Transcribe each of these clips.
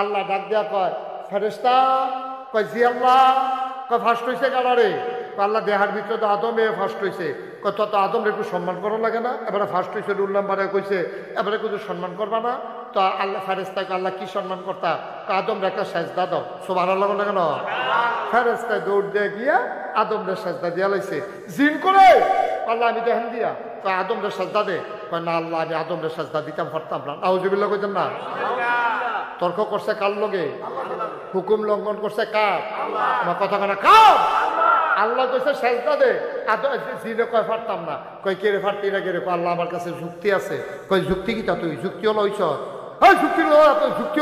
আল্লাহ ডাক দিয়া কয় ফেরেশতা, কয় জি আল্লাহ। কয় ফার্স্ট হয়েছে কারারে? আল্লাহ দেহার ভিতরে তো আদমে ফার্স্ট হয়েছে। কয় তত আদমরে একটু সম্মান করা লাগে না? এবারে ফার্স্ট হয়েছে রুল নাম্বারে কইছে, এবারে কিছু সম্মান করবা না? তো আল্লাহ ফেরেশতাকে আল্লাহ কি সম্মান করতা? আদমরে একটা সেজদা দাও। সুবহানাল্লাহ বলে কেন? ফেরেশতায় দৌড় দিয়ে গিয়া আদমরে সেজদা দিয়া লাইছে। জিন করে আল্লাহ আমি দেখেন দিয়া কয় আদমরে সেজদা দে। কয় না আল্লাহ আমি আদমরে সেজদা দিতাম পারতাম না। নাউজুবিল্লাহ কইতেন না? তর্ক করছে কার লগে? হুকুম লঙ্ঘন করছে কার? আমার কথা কেনা কার? আল্লাহ কইছে সেজদা দে। জিনে কয় পারতাম না। কয় কে রে পারতি না কে রে? আল্লাহ আমার কাছে যুক্তি আছে। কয় যুক্তি কিটা তুই? যুক্তি হলো হইছ? যুক্তি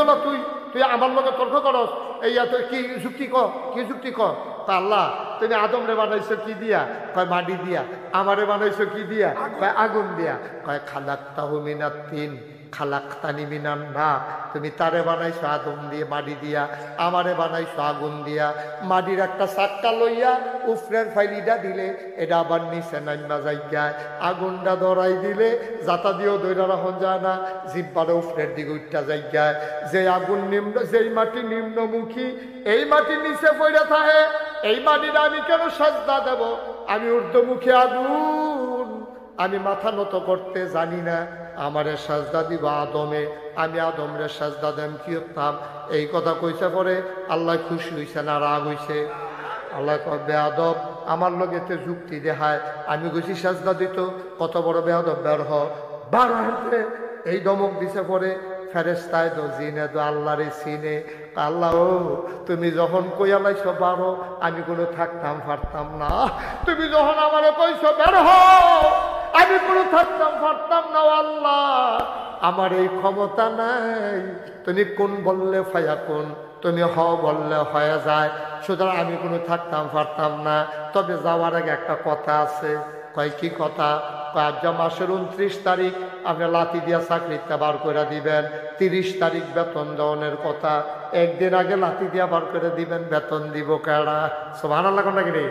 হলো তুই তুই আমার লগে তর্ক করস। এই কি যুক্তি ক? কি যুক্তি ক? তা আল্লাহ তুমি আদমরে বানাইছো কি দিয়া? কয় মাটি দিয়া। আমারে বানাইছো কি দিয়া? কয় আগুন দিয়া। কয় খালাকতাহু মিনাত তিন খালাকতানি মিনান নার। তুমি তারে বানাইছো আদম দিয়ে মাটি দিয়া, আমারে বানাইছো আগুন দিয়া। মাটির একটা চাক্কা লইয়া উফরের ফাইলিটা দিলে এটা আবার নিচে নাইমা যাইগায়, আগুনটা ধরাই দিলে যাতা দিয়েও দৈরা রাখা যায় না, জিব্বারে উফরের দিকে উঠটা যাইগায়। যে আগুন নিম্ন, যেই মাটি নিম্নমুখী, এই মাটি নিচে পড়ে থাকে। এই মাটিটা আমি কেন সাজদা দেব? আমি ঊর্ধ্বমুখী আগুন, আমি মাথা নত করতে জানি না। আমারে সাজদা দিব আদমে, আমি আদমরে সাজদা দেম কি হতাম? এই কথা কইছে পরে আল্লাহ খুশি হইছে না রাগ হইছে? আল্লাহ কয় বেয়াদব আমার লগে তে যুক্তি দেখায়, আমি কইছি সাজদা দিত, কত বড় বেয়াদব বের হ বার হাতে। এই ধমক দিছে পরে ফেরেশতায় দো জিনে দো আল্লাহরে চিনে। আল্লাহ ও তুমি যখন কইয়া লাইছো বারো, আমি কোনো থাকতাম পারতাম না। তুমি যখন আমারে কইছো বের হও, আমি কোনো থাকতাম পারতাম না। আল্লাহ আমার এই ক্ষমতা নাই। তুমি কোন বললে ফায়া কোন, তুমি হ বললে হয়ে যায়। সুতরাং আমি কোনো থাকতাম পারতাম না। তবে যাওয়ার আগে একটা কথা আছে। কয় কি কথা? আজ মাসের 29 তারিখ আপনি লাথি দিয়া চাকরিটা বার করে দিবেন, 30 তারিখ বেতন দেওয়ানের কথা। একদিন আগে লাথি দিয়া বার করে দিবেন, বেতন দিব কেডা? সুবহানাল্লাহ কোন নাকি রে?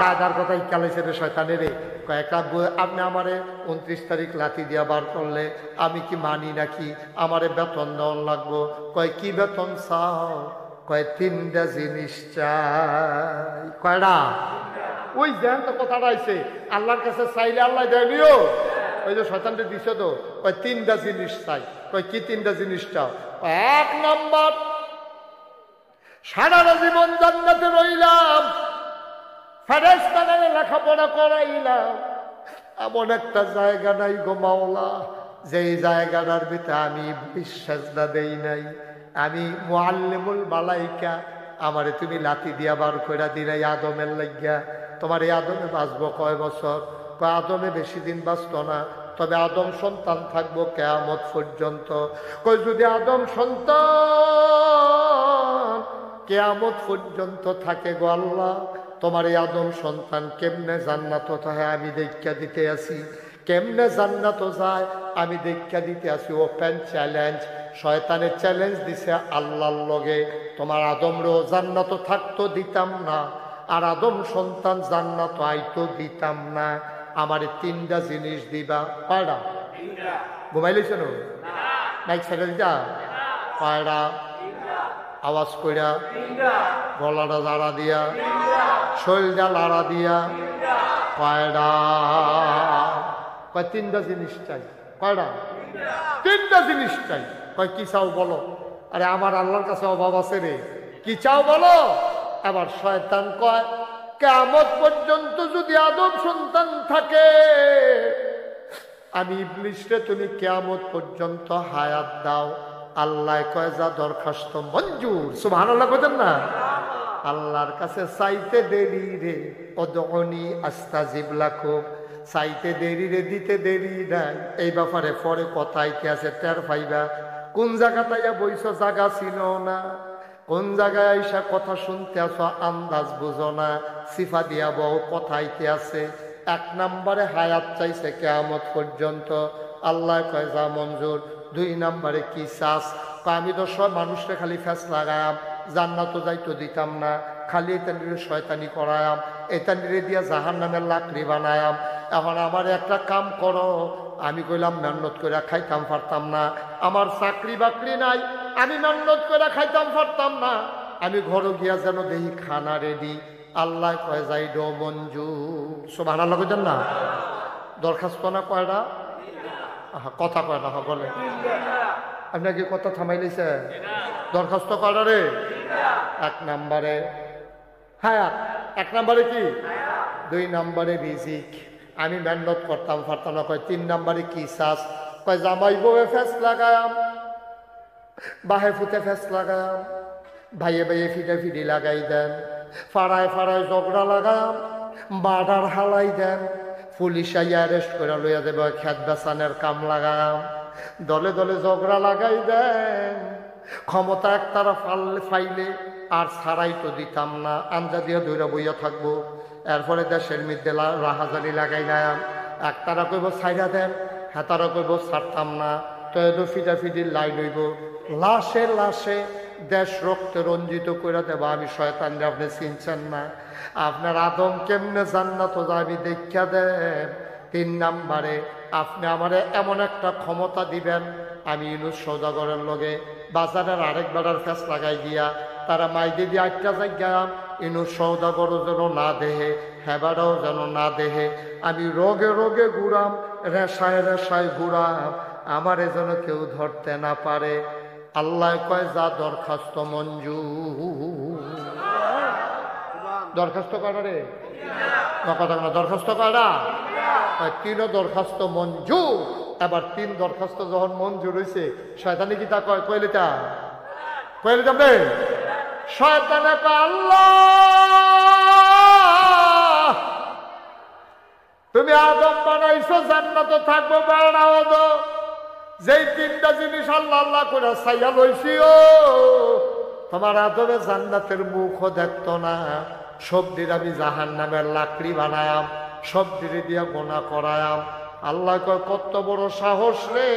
কায়দার কথা ইকালেছে রে শয়তানে রে। কয়েকটা আপনি আমারে 29 তারিখ লাথি দিয়া বার করলে আমি কি মানি নাকি? আমারে বেতন দেওয়ান লাগবো। কয় কি বেতন চাও? কয় 3টা জিনিস চাই। কয়টা? ওই জ্যান্ত কথাটা আইছে, আল্লাহর কাছে চাইলে আল্লাহ দেয়নিও। ওই যে শয়তানটা দিছে তো, ওই 3টা জিনিস চাই। কই কি 3টা জিনিস চাও? 1 নম্বর, সারা জীবন জান্নাতে রইলাম, ফেরেশতাদের লেখাপড়া করাইলাম, এমন একটা জায়গা নাই গো মাওলা যেই জায়গাটার ভিতরে আমি বিশ্বাসদা দেই নাই। আমি মুআল্লিমুল মালাইকা, আমারে তুমি লাথি দিয়া বার কইরা দিলাই আদমের লাগিয়া। তোমার এই আদমে বাঁচবো কয় বছর? কয় আদমে বেশি দিন বাঁচত না, তবে আদম সন্তান থাকবো কিয়ামত পর্যন্ত। কই যদি আদম সন্তান কিয়ামত পর্যন্ত থাকে গো আল্লাহ, তোমার এই আদম সন্তান কেমনে জান্নাত থাকে আমি দেখা দিতে আসি। কেমনে জান্নাত যায় আমি দেখা দিতে আসি। Open challenge. শয়তানের চ্যালেঞ্জ দিছে আল্লাহর লগে, তোমার আদমরও জান্নাত থাকতো দিতাম না, আর আদম সন্তান জান্নাত আইতো দিতাম না। আমার 3টা জিনিস দিবা। কয়টা? ঘুমাইলিস না? নাইক ছেড়ে দিতা? কয়টা? আওয়াজ কইরা, গলাটা লাড়া দিয়া, শরীরটা লাড়া দিয়া। কয়টা? কয় 3টা জিনিস চাই। কয়টা? 3টা জিনিস চাই। কয় কি চাও বলো? আরে আমার আল্লাহর কাছে অভাব আছে রে, কি চাও বলো? আবার শয়তান কয় কিয়ামত পর্যন্ত যদি আদম সন্তান থাকে, আমি ইবলিসরে তুমি কিয়ামত পর্যন্ত হায়াত দাও। আল্লাহ কয় যা দরখাস্ত মঞ্জুর। সুবহানাল্লাহ কইতেন না? আল্লাহর কাছে চাইতে দেরি রে, উদউনি আস্তাজিব লাকুম। চাইতে দেরি রে, দিতে দেরি নাই। এই ব্যাপারে পরে কথাই কি আছে টের পাইবা। কোন জায়গাটাইয়া বইছ জায়গা চিনো না, কোন জায়গায় আইসা কথা শুনতে আসো আন্দাজ বুঝো না, সিফা দিয়া বউ কথাইতে আছে। 1 নম্বরে হায়াত চাইছে কিয়ামত পর্যন্ত। আল্লাহ কয় যা মঞ্জুর। 2 নম্বরে কি চাস? আমি তো সব মানুষকে খালি ফেস লাগায়াম, জান্নাত যাইতো দিতাম না, খালি এতানিরে শয়তানি করায়াম, এতানিরে দিয়া জাহান্নামের লাকড়ি বানায়াম। এখন আমার একটা কাম করো। আমি কইলাম মেহনত করে খাইতাম পারতাম না, আমার চাকরি বাকরি নাই, আমি মেহনত করে খাইতাম পারতাম না, আমি ঘরে গিয়া যেন দেখি খানা রেডি। আল্লাহ কয় যাই ডো মঞ্জুর। সুবহানাল্লাহ কইতেন না? দরখাস্ত না কয়টা? কথা কয়টা বলে? আপনাকে কথা থামাই লইছে? দরখাস্ত কয়টা রে? 1 নম্বরে হায়াত, 1 নম্বরে কি? 2 নম্বরে রিজিক, আমি মেহনত করতাম পারতাম না। কয় 3 নম্বরে কি চাস? কয় জামাই বউয়ে ফেস লাগায়াম, বাহে ফুতে ফেস লাগায়াম, ভাইয়ে ভাইয়ে ফিটে ফিটি লাগাই দেন, ফাড়ায় ফাড়ায় ঝগড়া লাগাম, বাডার হালাই দেন, পুলিশ আইয়া অ্যারেস্ট করে লইয়া দেব, খেত বেচানের কাম লাগাম, দলে দলে ঝগড়া লাগাই দেন। ক্ষমতা একতারা ফাইলে আর ছাড়াই তো দিতাম না, আঞ্জা দিয়ে দৌড়া বইয়া থাকবো। এরপরে দেশের মধ্যে রাহাজানি লাগাই নাম, একতারা কইব ছাইরা দেন, হেতারা কইব ছাড়তাম না। তো এদো ফিটাফিটির লাইন হইব, লাশে লাশে দেশ রক্তে রঞ্জিত করে দেব। আমি শয়তানরে আপনি চিনছেন না, আপনার আদম কেমনে জান্নাত যাবি দেখা দেন। 3 নম্বরে আপনি আমারে এমন একটা ক্ষমতা দিবেন, আমি ইউনুস সওদাগরের লগে বাজারের আরেক বেড়ার ফেস লাগাই দিয়া তারা মাইদে দিয়ে 8টা জায়গা ইউনুস সওদাগরও যেন না দেহে, হেবারাও যেন না দেহে। আমি রোগে রোগে ঘুরাম, রেশায় রেশায় ঘুরাম, আমারে যেন কেউ ধরতে না পারে। আল্লাহ কয় যা দরখাস্ত মঞ্জুর। দরখাস্ত করা রে? কথা না, দরখাস্ত করা? 3 দরখাস্ত মঞ্জুর। এবার 3 দরখাস্ত যখন মঞ্জুর হয়েছে, শয়তানি কি তা কয়? কইলিটা কইলে যাবে শয়তানে কয় আল্লাহ তুমি আদম বানাইছো জান্নাতে থাকবো, বাড়াও দো। যেই 3টা জিনিস আল্লাহ আল্লাহ করে ছাইয়া লইছি, ও তোমার আদমে জান্নাতের মুখও দেখতো না। সবদির আমি জাহান্নামের লাকড়ি বানায়াম, সবদিরে দিয়া গোনা করায়াম। আল্লাহ কয় কত বড় সাহস রে,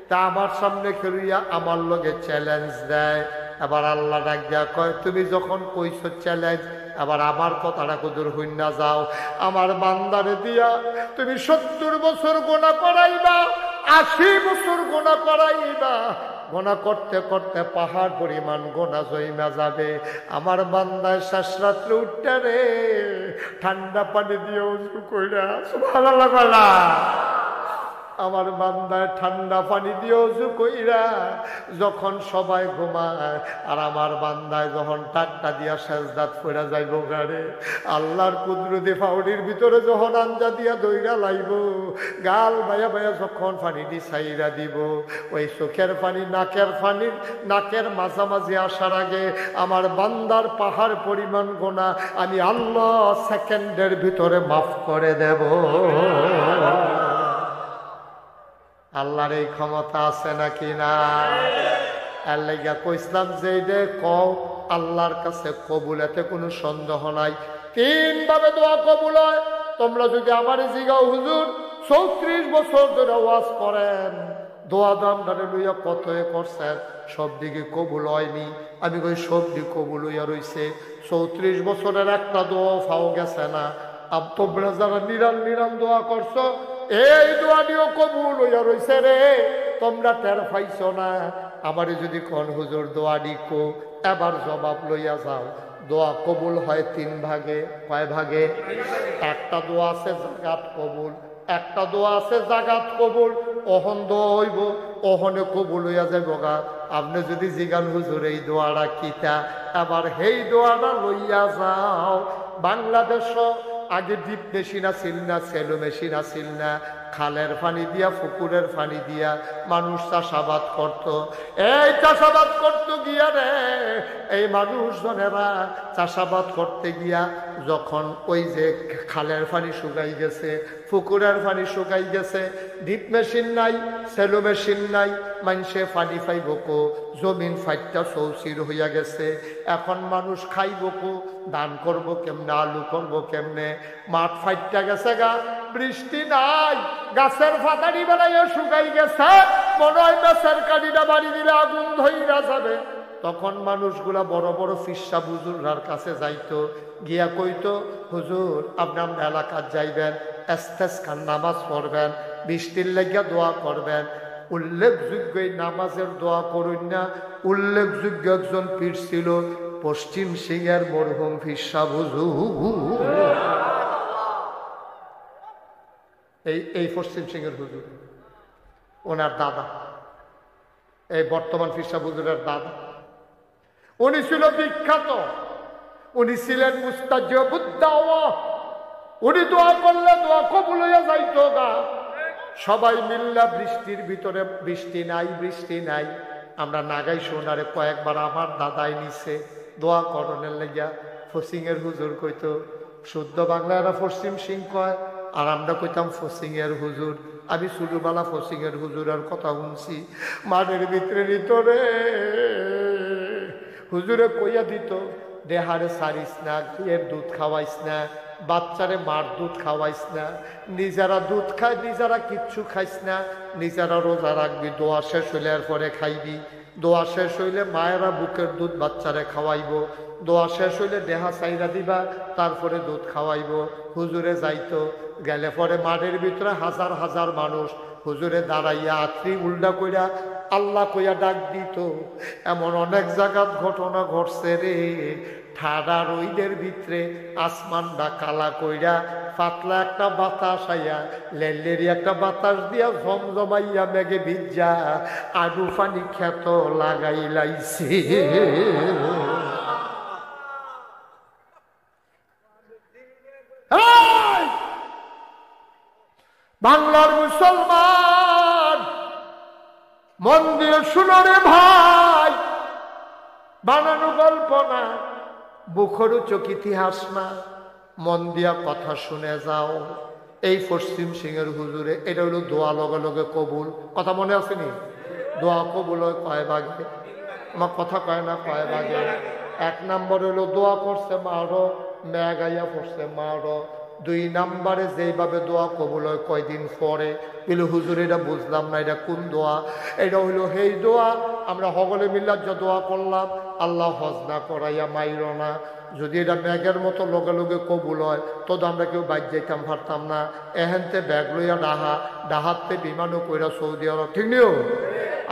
তা আমার সামনে খেলুইয়া আমার লগে চ্যালেঞ্জ দেয়। এবার আল্লাহ ডাক দিয়া কয় তুমি যখন কইছো চ্যালেঞ্জ, আবার আমার কথাটা কদুর হইনা যাও। আমার বান্দারে দিয়া তুমি 70 বছর গোনা করাইবা, 80 বছর গোনা করাইবা, গোনা করতে করতে পাহাড় পরিমাণ গোনা জইমা যাবে। আমার বান্দায় শেষ রাত্রে উঠতে রে ঠান্ডা পানি দিয়ে উজু কইরা, সুবহানাল্লাহ বলা, আমার বান্দায় ঠান্ডা পানি দিয়ে উজু কইরা যখন সবাই ঘুমায়, আর আমার বান্দায় যখন টাকটা দিয়া সেজদাত পড়া যাইব গারে, আল্লাহর কুদরতি ফাউডির ভিতরে যখন আঞ্জা দিয়া দইরা লাইব, গাল বায়া বায়া যখন পানি দি ছাইরা দিব, ওই চোখের পানি নাকের মাঝামাঝি আসার আগে আমার বান্দার পাহাড় পরিমাণ গোনা আমি আল্লাহ সেকেন্ডের ভিতরে মাফ করে দেব। আল্লাহর এই ক্ষমতা আছে নাকি না? আল্লাহ কইসলাম যে কও আল্লাহর কাছে কবুল, এতে কোনো সন্দেহ নাই। 3 ভাবে দোয়া কবুল হয়। তোমরা যদি আমার জিগাও হুজুর 34 বছর ধরে ওয়াজ করেন, দোয়া দাম ধরে লইয়া কত করছেন, সব দিকে কবুল হয়নি। আমি কই সব দিক কবুল হইয়া রইছে, 34 বছরের একটা দোয়া ফাও গেছে না। তোমরা যারা নিরান দোয়া করছো, এই দোয়া দিও কবুল হইয়া রইছে রে, তোমরা টের পাইছো না। আমারে যদি কোন হুজুর দোয়া দিকো, এবার জবাব লইয়া যাও। দোয়া কবুল হয় 3 ভাগে। কয় ভাগে? একটা দোয়া আছে জাগাত কবুল, একটা দোয়া আছে জাগাত কবুল। অহন দোয়া হইব, অহনে কবুল হইয়া যাইব গা। আপনি যদি জিগান হুজুর এই দোয়াটা কিতা, এবার সেই দোয়াটা লইয়া যাও। বাংলাদেশ আগে ডিপ মেশিন আসিল না, সেলো মেশিন আসিল না, খালের পানি দিয়া পুকুরের পানি দিয়া মানুষ চাষাবাদ করত। এই চাষাবাদ করতে গিয়া রে এই মানুষজনেরা চাষাবাদ করতে গিয়া যখন ওই যে খালের পানি শুকাই গেছে, পুকুরের পানি শুকাই গেছে, ডিপ মেশিন নাই, সেলো মেশিন নাই, মানুষে পানি পাইব কো, জমিন ফাইটটা চৌচির হইয়া গেছে। এখন মানুষ খাইব কো, ধান করব কেমনে, আলু করব কেমনে, মাঠ ফাইটটা গেছে গা, বৃষ্টি নাই, গাছের ফাতারি বেড়াইয়া শুকাই গেছে, মনে হয় গাছের কাঠিটা বাড়ি দিলে আগুন ধইরা যাবে। তখন মানুষগুলা বড় বড় ফিসা বুজুর্গার কাছে যাইতো, গিয়া কইতো হুজুর আপনি আপনার এলাকার যাইবেন, ইস্তেসকার নামাজ পড়বেন, বৃষ্টির লাগিয়া দোয়া করবেন। উল্লেখযোগ্য এই নামাজের দোয়া করুন না। উল্লেখযোগ্য একজন পীর ছিল পশ্চিম সিংহের মরহুম পীর সাহেব হুজুর। এই পশ্চিম সিংহের হুজুর ওনার দাদা, এই বর্তমান পীর সাহেব হুজুরের দাদা। উনি ছিল বিখ্যাত, উনি ছিলেন মুস্তাজাবুদ দাওয়া। উনি দোয়া করলে দোয়া কবুল হইয়া যাইতো গা। সবাই মিল্লা বৃষ্টির ভিতরে, বৃষ্টি নাই বৃষ্টি নাই, আমরা নাগাই সোনারে কয়েকবার আমার দাদাই নিছে দোয়া করণের লেগিয়া। ফসিংয়ের হুজুর কইতো, শুদ্ধ বাংলারা পশ্চিম সিং কয়, আর আমরা কইতাম ফসিংয়ের হুজুর। আমি ছোটবেলা ফসিংয়ের হুজুরের কথা শুনছি। মাঠের ভিতরে ভিতরে হুজুরে কইয়া দিত, দেহারে সারিস না, এর দুধ খাওয়াইস না, বাচ্চারে মার দুধ খাওয়াইস না, নিজেরা দুধ খায়, নিজেরা কিচ্ছু খাইস না, নিজেরা রোজা রাখবি, দোয়া শেষ হইলে এরপরে খাইবি, দোয়া শেষ হইলে মায়েরা বুকের দুধ বাচ্চারে খাওয়াইব, দোয়া শেষ হইলে দেহা চাইরা দিবা, তারপরে দুধ খাওয়াইব। হুজুরে যাইতো, গেলে পরে মাঠের ভিতরে হাজার হাজার মানুষ হুজুরে দাঁড়াইয়া আত্রি উল্টা কইরা আল্লাহ কইয়া ডাক দিত। এমন অনেক জায়গার ঘটনা ঘটছে রে। ঠাডা রইদের ভিতরে আসমানটা কালা কইরা পাতলা একটা বাতাস আইয়া লেলেরি একটা বাতাস দিয়া জমজমাইয়া মেঘে ভিজা আডু পানি ক্ষেত লাগাই লাইছে। বাংলার মুসলমান মন দিয়ে শুনো রে ভাই, বানানো গল্প না, মুখরোচক ইতিহাস না, মন দিয়া কথা শুনে যাও। এই পশ্চিম সিংহের হুজুরে এটা হলো দোয়া লগে লগে কবুল। কথা মনে আসেনি? দোয়া কবুল হয় কয় ভাগে? আমার কথা কয় না কয় ভাগে? 1 নম্বর হলো দোয়া করছে মারো, মেঘাইয়া পড়ছে মারো। 2 নম্বরে যেইভাবে দোয়া কবুল হয় কয়দিন পরে। বলে হুজুর এটা বুঝলাম না, এটা কোন দোয়া? এটা হইলো সেই দোয়া আমরা সকলে মিল্লা যে দোয়া করলাম, আল্লাহ হজ না করাইয়া মাইর না। যদি এটা ব্যাগের মতো লগে লগে কবুল হয় তো আমরা কেউ বাইক যাইতাম পারতাম না। এহেনতে ব্যাগ লইয়া ডাহাতে বিমানও কইরা সৌদি আরব, ঠিক নিও।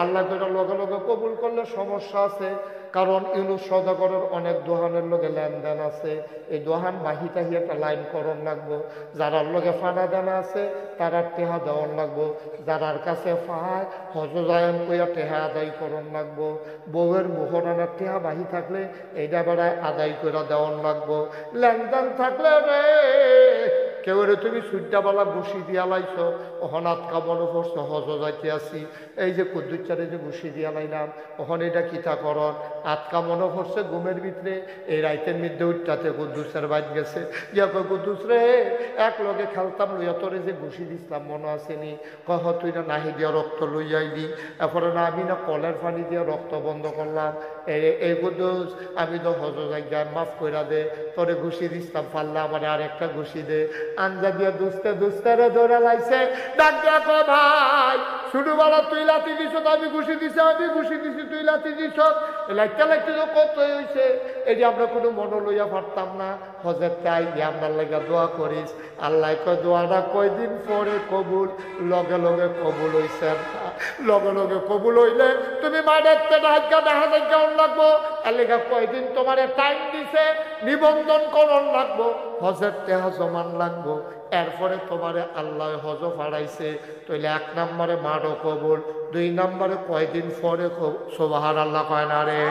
আল্লাহ করে লগে লগে কবুল করলে সমস্যা আছে, কারণ ইউনুস সওদাগরের অনেক দোহানের লগে লেনদেন আছে। এই দোহান বাহিতাহি একটা লাইন করণ লাগবো। যারার লগে ফানা দানা আছে তারার টেহা দেওয়ান লাগবো, যারার কাছে ফায় হজজায়ন কইয়া টেহা আদায় করণ লাগবো। বউয়ের মুহরানার টেহা বাহি থাকলে এইটা বেড়ায় আদায় করে দেওয়ান লাগবো। লেনদেন থাকলে রে কেউ রে তুমি সূর্যাবালা বসি দিয়া লাইছ, ওখান আটকা মনে পড়ছে হজ যাইতে আসি, এই যে কুদ্দুচারে যে বসি দিয়া লাইলাম, ওখানে এটা কিতা করন আটকা মনে পড়ছে ঘুমের ভিতরে। এই রাইতের মধ্যে উঠটাতে কুদ্দুসের বাইর গেছে, গিয়া কয় কুদ্দুস রে এক লগে খেলতাম লইয়া তোরে যে ঘুষি দিছিলাম মনে আসেনি? কহ তুই না নাহি দিয়া রক্ত লইয়াইলি। এরপরে না আমি না কলের পানি দিয়ে রক্ত বন্ধ করলাম। এই কুদ্দুস আমি তো হজ যাই মাফ কইরা দে, তোরে ঘুষি দিছিলাম পারলে আমার আর একটা ঘুষি দে। আঞ্জা দিয়া দুস্তে দুস্তারে দৌড়া লাইছে, ডাক দিয়া কয় ভাই ছোটবেলা তুই লাথি দিছ, আমি ঘুষি দিছি, আমি ঘুষি দিছি, তুই লাথি দিছ, লাইতে লাইতে তো কত হয়েছে। এটি আমরা কোনো মনে লইয়া পারতাম না। হজের চাই দিয়ে আপনার লেগে দোয়া করিস। আল্লাহ কয় দোয়াটা কয়দিন পরে কবুল, লগে লগে কবুল হইছে। লগে লগে কবুল হইলে তুমি মাঠের দেখা লাগবো, এর লেগে কয়দিন তোমার টাইম দিছে, নিবন্ধন করণ লাগবো, হজের টেহা জমান লাগবো। এরপরে তোমারে আল্লাহ হজ ফাড়াইছে, তইলে 1 নম্বরে মারও কবুল, 2 নম্বরে কয়দিন পরে সুবহানাল্লাহ কয় না রে,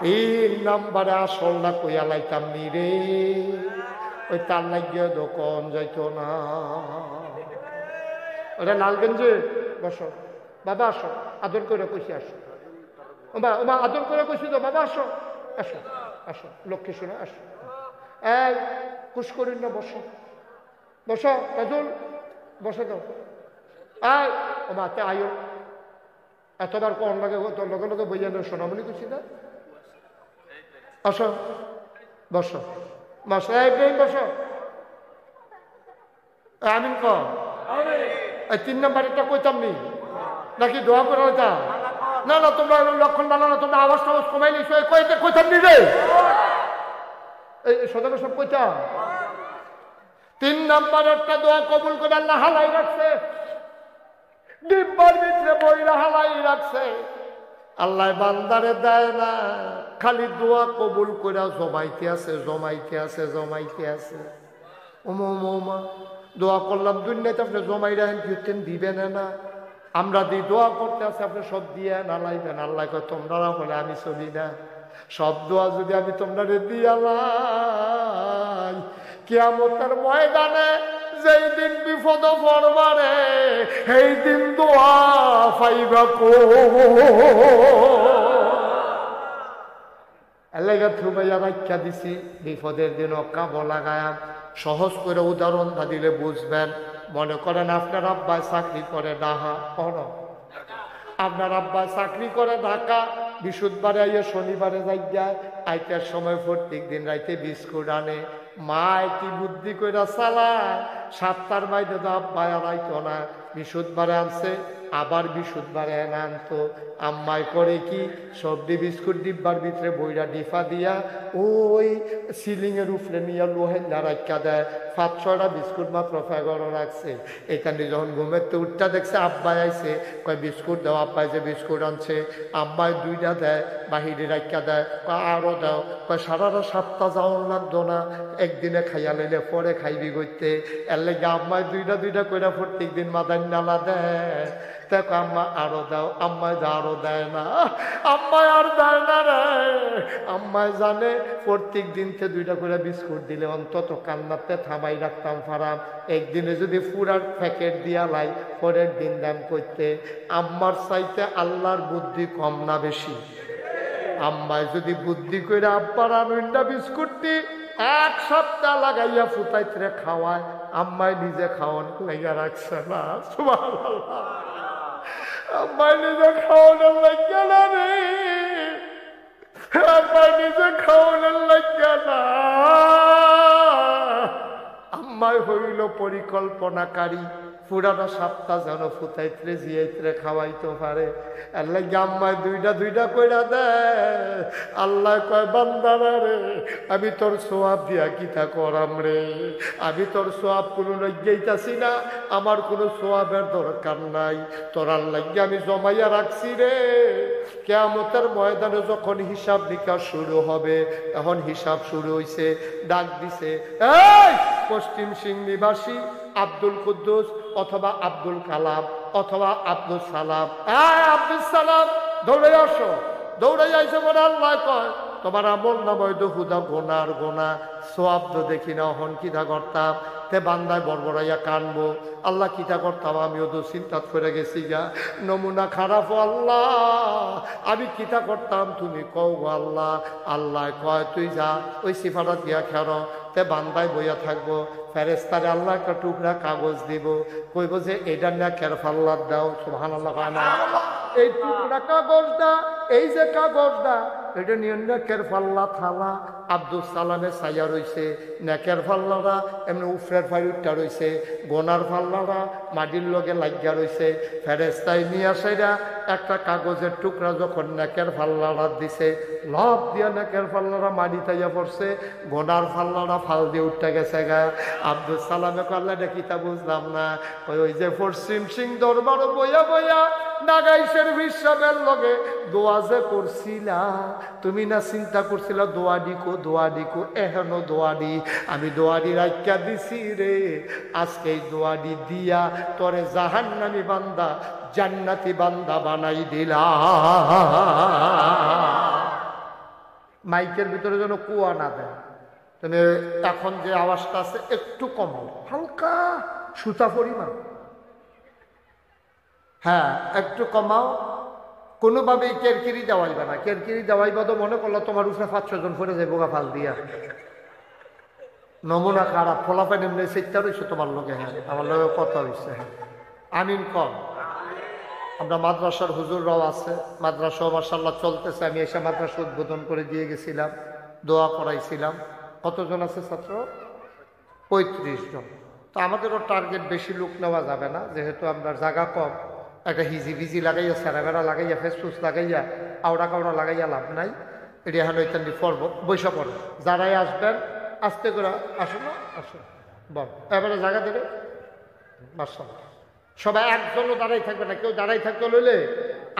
3 নম্বরে আসলটা কইয়া লাইতাম নি রে। ওই তার লাগিয়ে দোকান যাইতো না। ওটা লালগঞ্জে বসো বাবা, আসো আদর করে কইছি, আসো ওমা আদর করে কইছি তো বাবা, আসো আসো আসো লক্ষ্মী শুনে আসো। এই কুশ করিন না, বসো বসো কাজল, বসে দাও। আয় ওমা তে আয়ো, এতবার কোন লাগে তোর লগে লগে বইয়া নেই সোনামণি কইছি না, আসো বসো বসো, এই বসো। আমিন ক 3 নম্বরেরটা কইতাম নি নাকি দোয়া করে হইতা? না না তোমরা লক্ষণ বানা না, তোমরা আওয়াজ টাওয়াজ কমাই নিছো, কইতাম নি রে, এই সদা সব কইতাম। 3 নম্বরেরটা দোয়া কবুল করে আল্লাহ হালাই রাখছে। ডিব্বার ভিতরে বইরা হালাই রাখছে। আল্লাহ বান্দারে দেয় না, খালি দোয়া কবুল করে জমাইতে আছে, জমাইতে আছে, জমাইতে আছে। ওমা দোয়া করলাম দুনিয়াতে আপনি জমাই রাখেন, ফিরতেন দিবেন না। আমরা দিই দোয়া করতে আছে, আপনি সব দিয়ে নালাইবেন। আল্লাহ কয় তোমরা বলে আমি চলি না, সব দোয়া যদি আমি তোমরা দিয়ালাই কিয়ামতের ময়দানে যেই দিন বিপদ পড়বারে সেই দিন দোয়া পাইবা কো। এলাকা থুবাইয়া রাখা দিছি, বিপদের দিন কাবো লাগায়া। সহজ করে উদাহরণ দিলে বুঝবেন। মনে করেন আপনার আব্বা চাকরি করে ঢাকা, আপনার আব্বা চাকরি করে ঢাকা, বৃহস্পতিবারে আইয়া শনিবারে যাই আইটার সময় প্রত্যেক দিন রাইতে বিস্কুট আনে। মা কি বুদ্ধি করে চালায়, 7টার বাইরে তো আব্বা আর আইতো না, বৃহস্পতিবারে আনছে আবার বৃহস্পতিবারে এনে আনতো। আম্মাই করে কি সবজি বিস্কুট ডিব্বার ভিতরে বইরা ডিফা দিয়া ওই সিলিং এর উপরে নিয়ে লোহেলা রাখা দেয়। 5-6টা বিস্কুট মাত্র ফেগরও রাখছে। এখানে যখন ঘুমের তো উঠটা দেখছে আব্বাই আইছে, কয় বিস্কুট দাও। আব্বাই যে বিস্কুট আনছে, আম্মাই 2টা দেয়, বাহিরে রাখা দেয়, কয় আরো দাও। কয় সারাটা 7টা যাওয়ার লাগতো না, একদিনে খাইয়া লাইলে পরে খাইবি করতে। এর লেগে আম্মাই 2টা করে প্রত্যেক দিন মাদার নালা দেয়। দেখো আম্মা আরো দাও, আম্মাই আরো দেয় না, আম্মাই আর দেয় না রে। আম্মাই জানে প্রত্যেক দিনকে 2টা করে বিস্কুট দিলে অন্তত কান্নাতে থামাই রাখতাম ফারাম। একদিনে যদি পুরার প্যাকেট দিয়া লাই পরের দিন দাম করতে। আম্মার চাইতে আল্লাহর বুদ্ধি কম না বেশি? আম্মাই যদি বুদ্ধি করে আব্বার আনুইন্ডা বিস্কুটটি 1 সপ্তাহ লাগাইয়া ফুটাইতে খাওয়ায়, আম্মাই নিজে খাওয়ান লাইয়া রাখছে না। সুবহানাল্লাহ, আম্মাই নিজে খাওয়ানোর লাগিয়া না রে, আম্মাই নিজে খাওয়ানোর লাগিয়া না। আম্মাই হইল পরিকল্পনাকারী, পুরানো 7টা যেন ফুটাইতে জিয়াইতে খাওয়াইতে পারে। এর লাগে আম্মাই 2টা কইরা দেয়। আল্লাহ কয় বান্দারা রে, আমি তোর সোয়াব দিয়া কিতা করাম রে, আমি তোর সোয়াব কোনো লইয়াইতাছি না, আমার কোনো সোয়াবের দরকার নাই, তোরার লাগে আমি জমাইয়া রাখছি রে। কিয়ামতের ময়দানে যখন হিসাব নিকাশ শুরু হবে, এখন হিসাব শুরু হইছে। ডাক দিছে, এই পশ্চিম সিং নিবাসী আব্দুল কুদ্দুস অথবা আব্দুল কালাম অথবা আব্দুল সালাম, আব্দুল সালাম দৌড়ে আসো। দৌড়ে যাইছে বলে আল্লাহ কয় তোমার আমল নাময় তো হুদা গোনার গোনা, সোয়াব তো দেখি না। হন কিতা করতাম তে বান্দায় বড়বড়াইয়া কানবো। আল্লাহ কিতা করতাম আমিও তো চিন্তা করে গেছি গা, নমুনা খারাপ আল্লাহ, আমি কিতা করতাম তুমি কও আল্লাহ। আল্লাহ কয় তুই যা ওই সিফাটা দিয়া খের, তে বান্দায় বইয়া থাকবো। ফেরেস্তারে আল্লাহ একটা টুকরা কাগজ দিব, কইব যে এটা না কেরফাল্লার দাও। সুবহানাল্লাহ, এই টুকরা কাগজটা, এই যে কাগজটা এটা নিয়ে নেকের পাল্লা থালা। আব্দুল সালামের ছায়া রয়েছে, নেকের পাল্লারা এমনি উফরের ফাইরটা রয়েছে, গোনার পাল্লারা মাটির লগে লাগিয়া রয়েছে। ফেরেস্তায় নিয়ে আসাইরা একটা কাগজের টুকরা যখন নেকের পাল্লারা দিছে, লব দিয়া নেকের পাল্লারা মাটি তাইয়া পড়ছে, গোনার পাল্লারা ফাল দিয়ে উঠতে গেছে গা। আব্দুল সালামে কল্লা দেখিতা বুঝলাম না, ওই যে পশ্চিম সিং দরবার বইয়া বইয়া নাগাইশের বিশ্বাবের লগে দোয়া যে করছিলা, তুমি না চিন্তা করছিলা দোয়াডিকো দোয়াডিকো, এখনো দোয়াডি আমি দোয়াডি রাখিয়া দিছি রে। আজকে এই দোয়াডি দিয়া তোরে জাহান্নামী বান্দা জান্নাতি বান্দা বানাই দিলা। মাইকের ভিতরে যেন কুয়া না দেয়, তুমি এখন যে আওয়াজটা আছে একটু কমাও, হালকা সুতা পরিমাণ, হ্যাঁ একটু কমাও। কোনোভাবেই কেরকিরি দেওয়াইবে না, কেরকিরি দেওয়াইবা তো মনে করলো তোমার উপরে 5-6 জন পরে যায় বোকা ফাল দিয়া। নমুনা খারাপ, ফলাফল এমনি সেটা রয়েছে তোমার লোকে, হ্যাঁ আমার লোকের কথা হয়েছে, হ্যাঁ আমিন কম। আমরা মাদ্রাসার হুজুররাও আছে, মাদ্রাসাও মাশাআল্লাহ চলতেছে। আমি এসে মাদ্রাসা উদ্বোধন করে দিয়ে গেছিলাম, দোয়া করাইছিলাম। কতজন আছে ছাত্র? 35 জন। তো আমাদেরও টার্গেট বেশি লোক নেওয়া যাবে না, যেহেতু আমরা জায়গা কম। একটা হিজি লাগাইয়া, সেরাবেড়া লাগাইয়া, ফেসফুস লাগাইয়া, আওড়া কাওড়া লাগাইয়া লাভ নাই। এটি এখন ওইখানে পড়ব, বৈশা পড়ব। যারাই আসবেন আস্তে করে আসো না, আসো বল, এবারে জায়গা দেবে মাশাআল্লাহ সবাই একজনও দাঁড়াই থাকবে না, কেউ দাঁড়াই থাকতে লইলে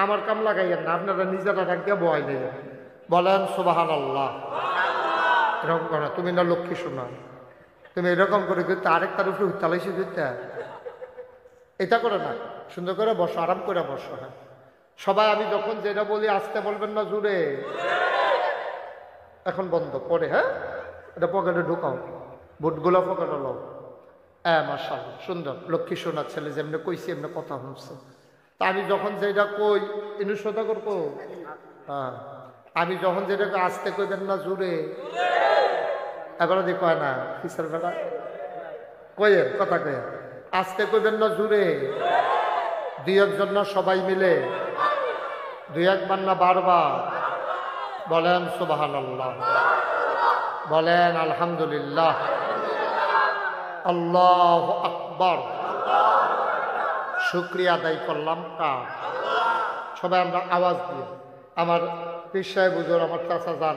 আমার কাম লাগাইয়েন না, আপনারা নিজেরা ডাক দিয়ে বয় নেবেন। বলেন সুবহানাল্লাহ। এরকম করো, তুমি না লক্ষ্মী শোনা, তুমি এরকম করে কিন্তু আরেকটার উপরে উত্তালাইছি দিতে, এটা করে না, সুন্দর করে বসো, আরাম করে বসো। হ্যাঁ সবাই আমি যখন যেটা বলি আসতে বলবেন না, জুড়ে এখন বন্ধ পরে। হ্যাঁ এটা পকেটে ঢুকাও, বুটগুলো পকেটে লাও। হ্যাঁ মাশাআল্লাহ সুন্দর, লক্ষ্মী শোনার ছেলে যেমনি কইছি এমনি কথা শুনছে। তা আমি যখন যেটা কই ইনু শ্রদ্ধা করবো। হ্যাঁ আমি যখন যেটাকে আসতে কইবেন না, জুড়ে এবারে দিয়ে কয় না কিসের বেলা কয়েন কথা কয়ে আসতে কইবেন না, জুড়ে দুই একজন না সবাই মিলে, দুই একবার না বারবার। বলেন সুবহানাল্লাহ, বলেন আলহামদুলিল্লাহ, আল্লাহু আকবার। শুকরিয়া আদায় করলাম কার? সবাই আমরা আওয়াজ দিয়ে। আমার পীর সাহেব হুজুর, আমার চাচা যান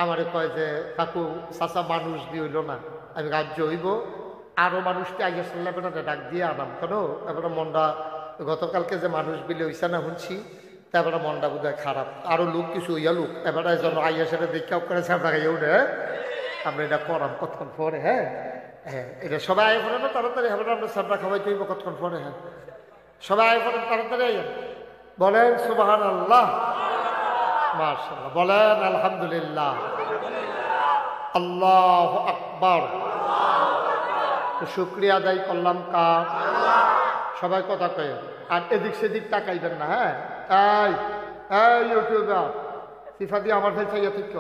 আমারে কয় যে কাকু চাচা মানুষ দিয়ে হইল না, আমি রাজ্য হইব আরো মানুষকে আগে শুনলাম না, ডাক দিয়ে আনাম কেন? তারপরে মনটা গতকালকে যে মানুষ বিলে হইসা না শুনছি, তারপরে মনটা বোধ হয় খারাপ, আরো লোক কিছু হইয়া লোক এবারে যেন আইয়া সেটা দেখে করেছে আপনাকে উঠে আমরা এটা করাম কতক্ষণ পরে। হ্যাঁ হ্যাঁ এটা সবাই আয় পড়ে না তাড়াতাড়ি হবে, আমরা সাবরা খাওয়াই তৈব কতক্ষণ পরে। হ্যাঁ সবাই আয় পড়েন তাড়াতাড়ি আইয়া। বলেন সুবহানাল্লাহ, মাশাআল্লাহ, বলেন আলহামদুলিল্লাহ, আল্লাহু আকবার। শুকরিয়া আদায় করলাম কার? সবাই কথা কয়ে আর এদিক সেদিক তাকাইবেন না। হ্যাঁ এই ইউটিউবার সিফা দিয়ে আমার ফেলছে ঠিক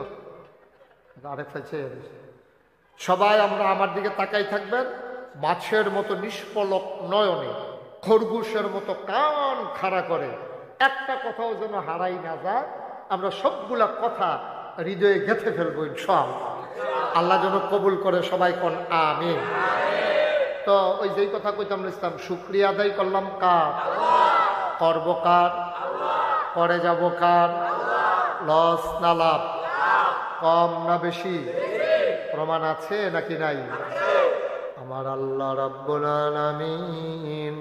আরেক ফেলছে। সবাই আমরা আমার দিকে তাকাই থাকবেন, মাছের মতো নিষ্পলক নয়নে, খরগোশের মতো কান খাড়া করে, একটা কথাও যেন হারাই না যায়। আমরা সবগুলা কথা হৃদয়ে গেঁথে ফেলবো ইনশাআল্লাহ। আল্লাহ যেন কবুল করে, সবাই কোন আমিন। তো ওই যেই কথা কইতাম ইসলাম, শুকরিয়া আদায় করলাম কার? করব কার? করে যাব কার? লস না লাভ? কম না বেশি? প্রমাণ আছে নাকি নাই? আমার আল্লাহ রাব্বুল আলামিন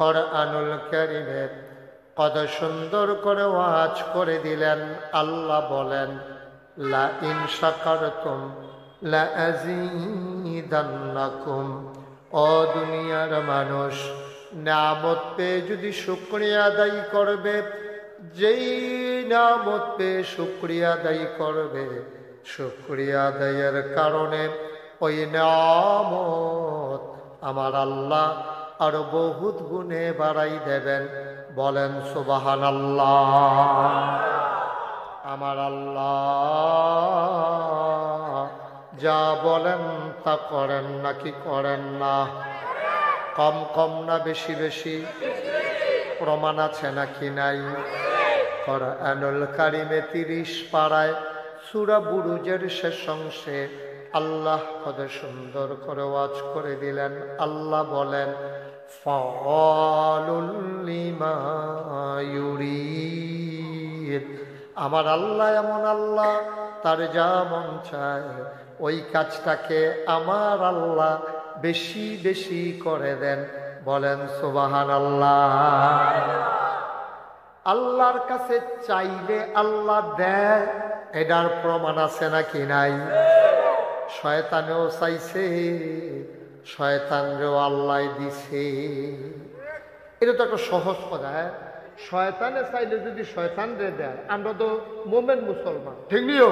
কোরআনুল কারীমে কত সুন্দর করে ওয়াজ করে দিলেন। আল্লাহ বলেন লা ইন শাকারতুম লা আযীদান্নাকুম। ও দুনিয়ার মানুষ, নিয়ামত পেয়ে যদি শুকরিয়া আদায় করবে, যেই নিয়ামত পেয়ে শুকরিয়া আদায় করবে, শুকরিয়া আদায়ের কারণে ওই নিয়ামত আমার আল্লাহ আরো বহুত গুণে বাড়াই দেবেন। বলেন সুবহানাল্লাহ। আমার আল্লাহ যা বলেন তা করেন নাকি করেন না? কম কম না বেশি বেশি? প্রমাণ আছে নাকি নাই? কোরআনুল কারীমে 30 পারায় সূরা বুরুজের শেষ অংশে আল্লাহ কত সুন্দর করে ওয়াজ করে দিলেন। আল্লাহ বলেন ফাআলুল লিমা ইউরিদ। আমার আল্লাহ এমন আল্লাহ, তার যা মন চায় ওই কাজটাকে আমার আল্লাহ বেশি বেশি করে দেন। বলেন সুবহানাল্লাহ। আল্লাহর কাছে চাইলে আল্লাহ দেয়, এটার প্রমাণ আছে নাকি নাই? শয়তানেও চাইছে, শয়তানরেও আল্লাহ দিছে। এটা তো একটা সহজ কথা। শয়তানে চাইলে যদি শয়তান রে দেয়, আমরা তো মোমেন মুসলমান, ঠিক নিও?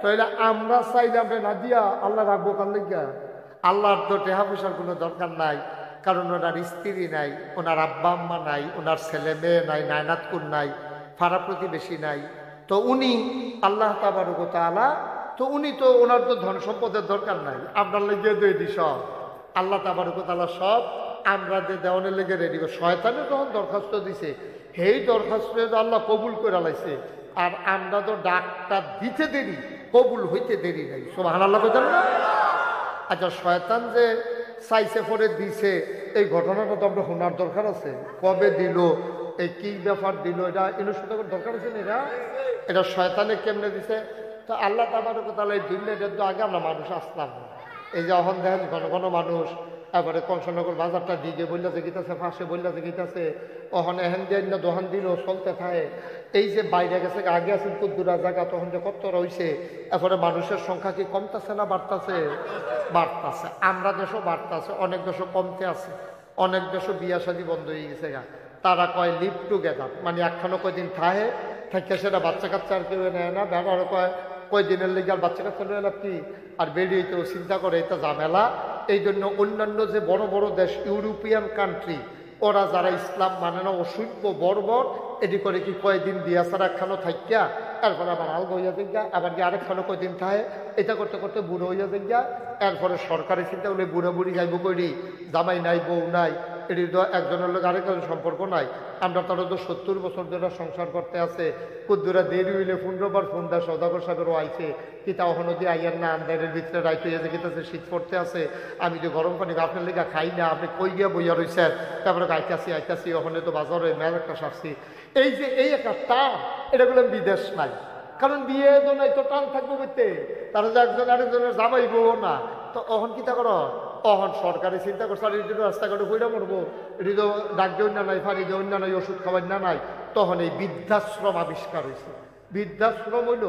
তাহলে আমরা চাইলে আমরা না দিয়া আল্লাহ রাখবো কার লিগা? আল্লাহর তো টেহা পয়সার কোনো দরকার নাই, কারণ ওনার স্ত্রী নাই, ওনার আব্বা আম্মা নাই, ওনার ছেলে মেয়ে নাই, নায়নাতকুর নাই, ফাড়া প্রতিবেশী নাই। তো উনি আল্লাহ তাবারক ওয়া তাআলা, তো উনি তো ওনার তো ধন সম্পদের দরকার নাই, আপনার লেগে রেডি সব। আল্লাহ তাবারক ওয়া তাআলা সব আমরা যে দেওয়ানের লেগে রেডি। শয়তানে যখন দরখাস্ত দিছে, সেই দরখাস্ত আল্লাহ কবুল করে লাইছে, আর আমরা তো ডাকটা দিতে দেরি, কবুল হইতে দেরি নাই। সুবহানাল্লাহ বলেন না? আচ্ছা শয়তান যে চাইছে পরে দিছে, এই ঘটনাটা তো আমরা শোনার দরকার আছে। কবে দিল, এই কি ব্যাপার দিল, এটা ইনস্ট্রাক্টর দরকার আছে না? এটা শয়তানে কেমনে দিছে? তো আল্লাহ তাবারক ওয়া তাআলা এই দুনিয়াতে তো আগে আমরা মানুষ আসলাম না। এই যে এখন দেখেন ঘন ঘন মানুষ এবারে কংসনগর বাজারটা দিকে বললা যে গীতাছে, ফাঁসে বললা যে গীতাছে, ওখানে এহেন দিয়ে না দোহান দিল চলতে থাকে। এই যে বাইরে গেছে, আগে আছে কুদ্দুরা জায়গা, তখন যে কত রয়েছে, এরপরে মানুষের সংখ্যা কি কমতেছে না বাড়তেছে? বাড়তেছে। আমরা দেশও বাড়তেছে, অনেক দেশও কমতে আছে, অনেক দেশও বিয়া শাদী বন্ধ হয়ে গেছে গা। তারা কয় লিভ টুগেদার, মানে একখানো কয়দিন থাকে থাকে সেটা বাচ্চা কাচ্চা আর কেউ নেয় না। ব্যবহার কয় কয়দিনের লেগে আর বাচ্চা কাচ্চা নেয় না কি, আর বেরিয়ে তো চিন্তা করে এটা ঝামেলা। এই জন্য অন্যান্য যে বড় বড় দেশ, ইউরোপিয়ান কান্ট্রি, ওরা যারা ইসলাম মানে না, অসভ্য বর্বর, এটি করে কি কয়েকদিন দিয়া ছাড়া একখানো থাকিয়া এরপরে আবার আলগ হইয়া দেখা, আবার কি আরেকখানো কয়দিন থাকে, এটা করতে করতে বুড়ো হইয়া দেখা। এরপরে সরকারি চিন্তা করলে বুড়ো বুড়ি যাইব করি, জামাই নাই, বউ নাই, এটি তো একজনের লোক আরেকজনের সম্পর্ক নাই। আমরা তারা তো 70 বছর ধরে সংসার করতে আছে। কুদ্দুরা দেরি হইলে 15 বার ফোন দেয়, সদাগর সাগরও আইছে, কিতা ওখানে দিয়ে আইয়ার না, আন্দারের ভিতরে রাইতে হয়ে গেছে, শীত পড়তে আছে, আমি যে গরম পানি আপনার লেগে খাই না, আপনি কই গিয়া বইয়া রয়েছেন, তারপরে আইতাছি ওখানে তো বাজারে মেল একটা সারছি। এই যে এই একটা টান, এটা বললাম বিদেশ নাই, কারণ বিয়ে তো নাই, তো টান থাকবো বুঝতে, তারা যে একজন আরেকজনের জামাই বউ না, তো অহন কিতা করো, অহন সরকারি চিন্তা করছে, আর এটি রাস্তাঘাটে কইরা মরবো, এটি তো ডাক দিয়ে অন্য নাই, ফানি দিয়ে অন্য নাই, ওষুধ খাবার না নাই, তখন এই বৃদ্ধাশ্রম আবিষ্কার হয়েছে। বৃদ্ধাশ্রম হইল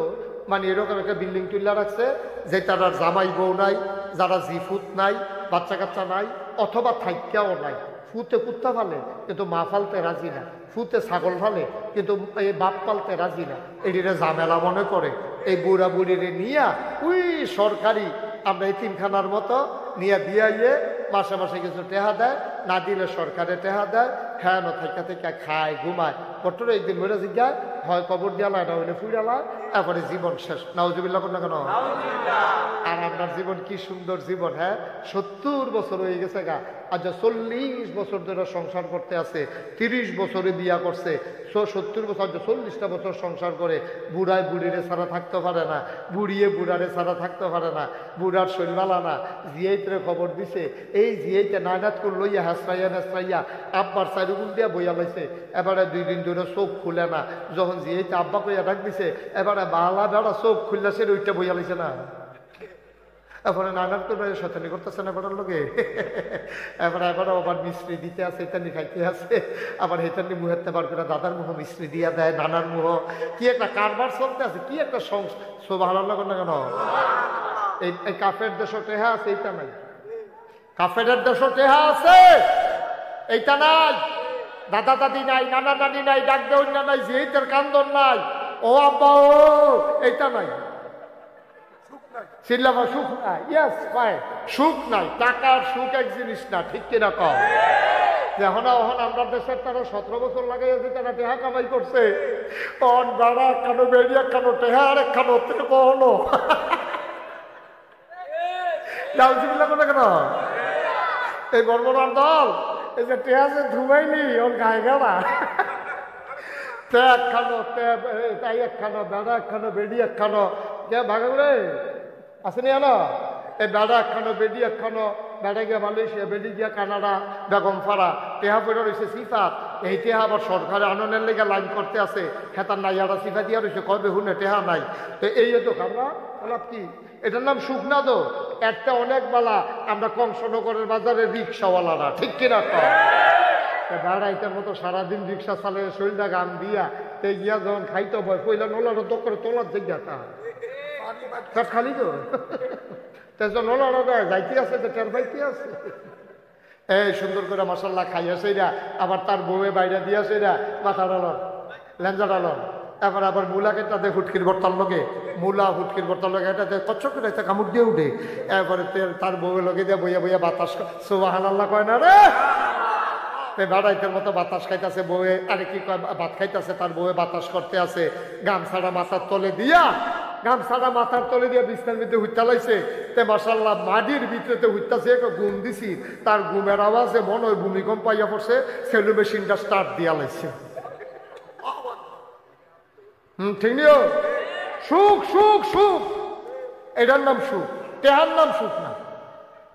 মানে এরকম একটা বিল্ডিং তুল্লা রাখছে যে তারা জামাই বউ নাই, যারা জিফুত নাই, বাচ্চা কাচ্চা নাই, অথবা থাইক্যাও নাই, ফুতে কুত্তা ফালে কিন্তু মা ফালতে রাজি না, ফুতে ছাগল ফালে কিন্তু এই বাপ পালতে রাজি না, এটিরে ঝামেলা মনে করে। এই বুড়া বুড়িরে নিয়া ওই সরকারি আমরা এই তিনখানার মতো নিয়ে দিয়ে মাসে মাসে কিছু টেহা দেয়, না দিলে সরকারে টেহা দেয়, হ্যাঁ না থাকা থেকে খায় ঘুমায়। বট্টরে একদিন মরে জিজ্ঞায় হয় কবর দিয়ালা, না হইলে ফুইরালা, তারপরে জীবন শেষ। নাউজুবিল্লাহ না কেন? আর আপনার জীবন কি সুন্দর জীবন, হ্যাঁ 70 বছর হয়ে গেছে গা, আজ 40 বছর ধরে সংসার করতে আছে, 30 বছরে বিয়া করছে, 70 বছর 40টা বছর সংসার করে, বুড়ায় বুড়িরে ছাড়া থাকতে পারে না, বুড়িয়ে বুড়ারে ছাড়া থাকতে পারে না, বুড়ার শৈলবালা না, জিয়াইতে খবর দিছে, এই জিয়াইতে নায়নাত করে লইয়া হেসরাইয়া আব্বার চারিগুল দিয়া বইয়া লাইছে, এবারে 2 দিন ধরে চোখ খুলে না, যখন জিয়াইতে আব্বা কইয়া ডাক দিছে, এবারে বালা বেড়া চোখ খুললে সে ওইটা বইয়া লাইছে না, এরপরে নানার তো শতানি করতেছে না বেড়ার লোকে, এবারে আবার মিস্ত্রি দিতে আছে, ইত্যাদি খাইতে আছে, আবার হেতানি মুহেতে বার করে দাদার মুহ মিস্ত্রি দিয়া দেয়, নানার মুহ, কি একটা কারবার চলতে আছে, কি একটা ভালো লাগে না কেন? এই কাফের দেশ টেহা আছে, এইটা নাই, কাফের দেশ টেহা আছে, এইটা নাই, দাদা দাদি নাই, নানা নানি নাই, ডাক দেওয়া নাই, জিহিতের কান্দন নাই, ও আব্বা ও, এইটা নাই, চিল্লাবা সুখ নাই, ইয়েস ভাই সুখ নাই, টাকার সুখ এক জিনিস না, ঠিক কিনা কম? এখন আমরা দেশের তারা 17 বছর লাগাইয়াছে, তারা টেহা কামাই করছে, অন বাড়া কানো বেরিয়া কানো টেহা আর কানো বহনো যাওয়া কোনো কেন? এই বর্বরার দল, এই যে টেহা যে ধুমাইনি ওর গায়ে গেলা, ত্যাগ খানো, তাই এক খানো, বেড়া এক খানো, বেড়ি এক খানো, কে ভাগে রে আসেনি আলো, এই বেড়া একখানো, বেডি একখানো, বেড়া গিয়া মালয়েশিয়া, বেডি গিয়া কানাডা, বেগম ফাড়া, টেহা পড়ে রয়েছে সিফাত, এই টেহা আবার সরকারে আনন্দের লেগে লাইন করতে আছে, হেতার নাই আরা সিফা দিয়া রয়েছে, কবে হুনে টেহা নাই, তো এই তো খাবরা লাভ কি? এটার নাম সুখ না তো, একটা অনেক বেলা আমরা কংসনগরের বাজারে রিক্সাওয়ালারা, ঠিক কিনা কম? বেড়াইটার মতো সারাদিন রিক্সা চালে শরীরটা গান দিয়া, এই গিয়া যখন খাইতে ভয় পইলা নোলার তো করে তোলার জায়গাটা খালি তো নলানো দেয়, যাইতে আছে তো টের পাইতে আছে, এই সুন্দর করে মশাল্লা খাইয়া সেইরা, আবার তার বউয়ে বাইরে দিয়া সেইরা, মাথা ডালন, লেঞ্জা ডালন, তারপর আবার মূলাকে তাদের হুটকির বর্তার লোকে, মূলা হুটকির বর্তার লোকে, এটাতে কচ্ছ করে একটা কামড় দিয়ে উঠে, এরপরে তার বউয়ের লোকে দিয়ে বইয়া বইয়া বাতাস সুবহানাল্লাহ কয় না রে, বেড়াইতের মতো বাতাস খাইতেছে, বউয়ে আরে কি কয় ভাত খাইতেছে, তার বউয়ে বাতাস করতে আছে, গামছাড়া মাথার তলে দিয়া, গামছাড়া মাথার তলে দিয়ে বিছনার ভিতরে হুইটা লাইছে, তে মাশাআল্লাহ মাটির ভিতরে হুইতাছে, একটা ঘুম দিছি, তার ঘুমের আওয়াজে মনে হয় ভূমিকম্প পাইয়া পড়ছে, সেলু মেশিনটা স্টার্ট দিয়া লাইছে। ঠিক নিও, সুখ সুখ সুখ, এটার নাম সুখ, টেহার নাম সুখ না,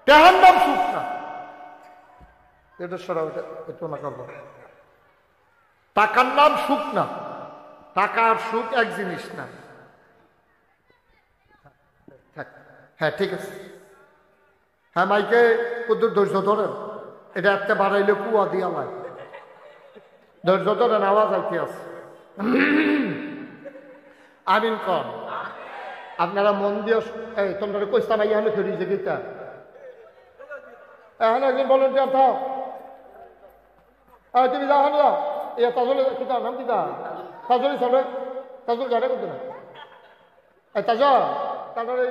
টেহার নাম সুখ না, এটা সরা একটু না করবো, টাকার নাম সুখ না, টাকার সুখ এক জিনিস না। হ্যাঁ ঠিক আছে, হ্যাঁ মাইকে কুদ্দুর ধৈর্য ধরেন, এটা একটা বাড়াইলে কুয়া দিয়া লাগে, ধৈর্য ধরেন, আওয়াজ আইতে আছে। আমিন কন। আপনারা মন দিয়ে এই তোমরা কইস্তাম আইয়া ফেরি যে গীতা এখন একজন ভলেন্টিয়ার থাও, তুমি যাও হলো যাও, এ তাজলে কিতা নাম কিতা তাজলি চলে, তাজল জানে করতে না তাজ তারপরে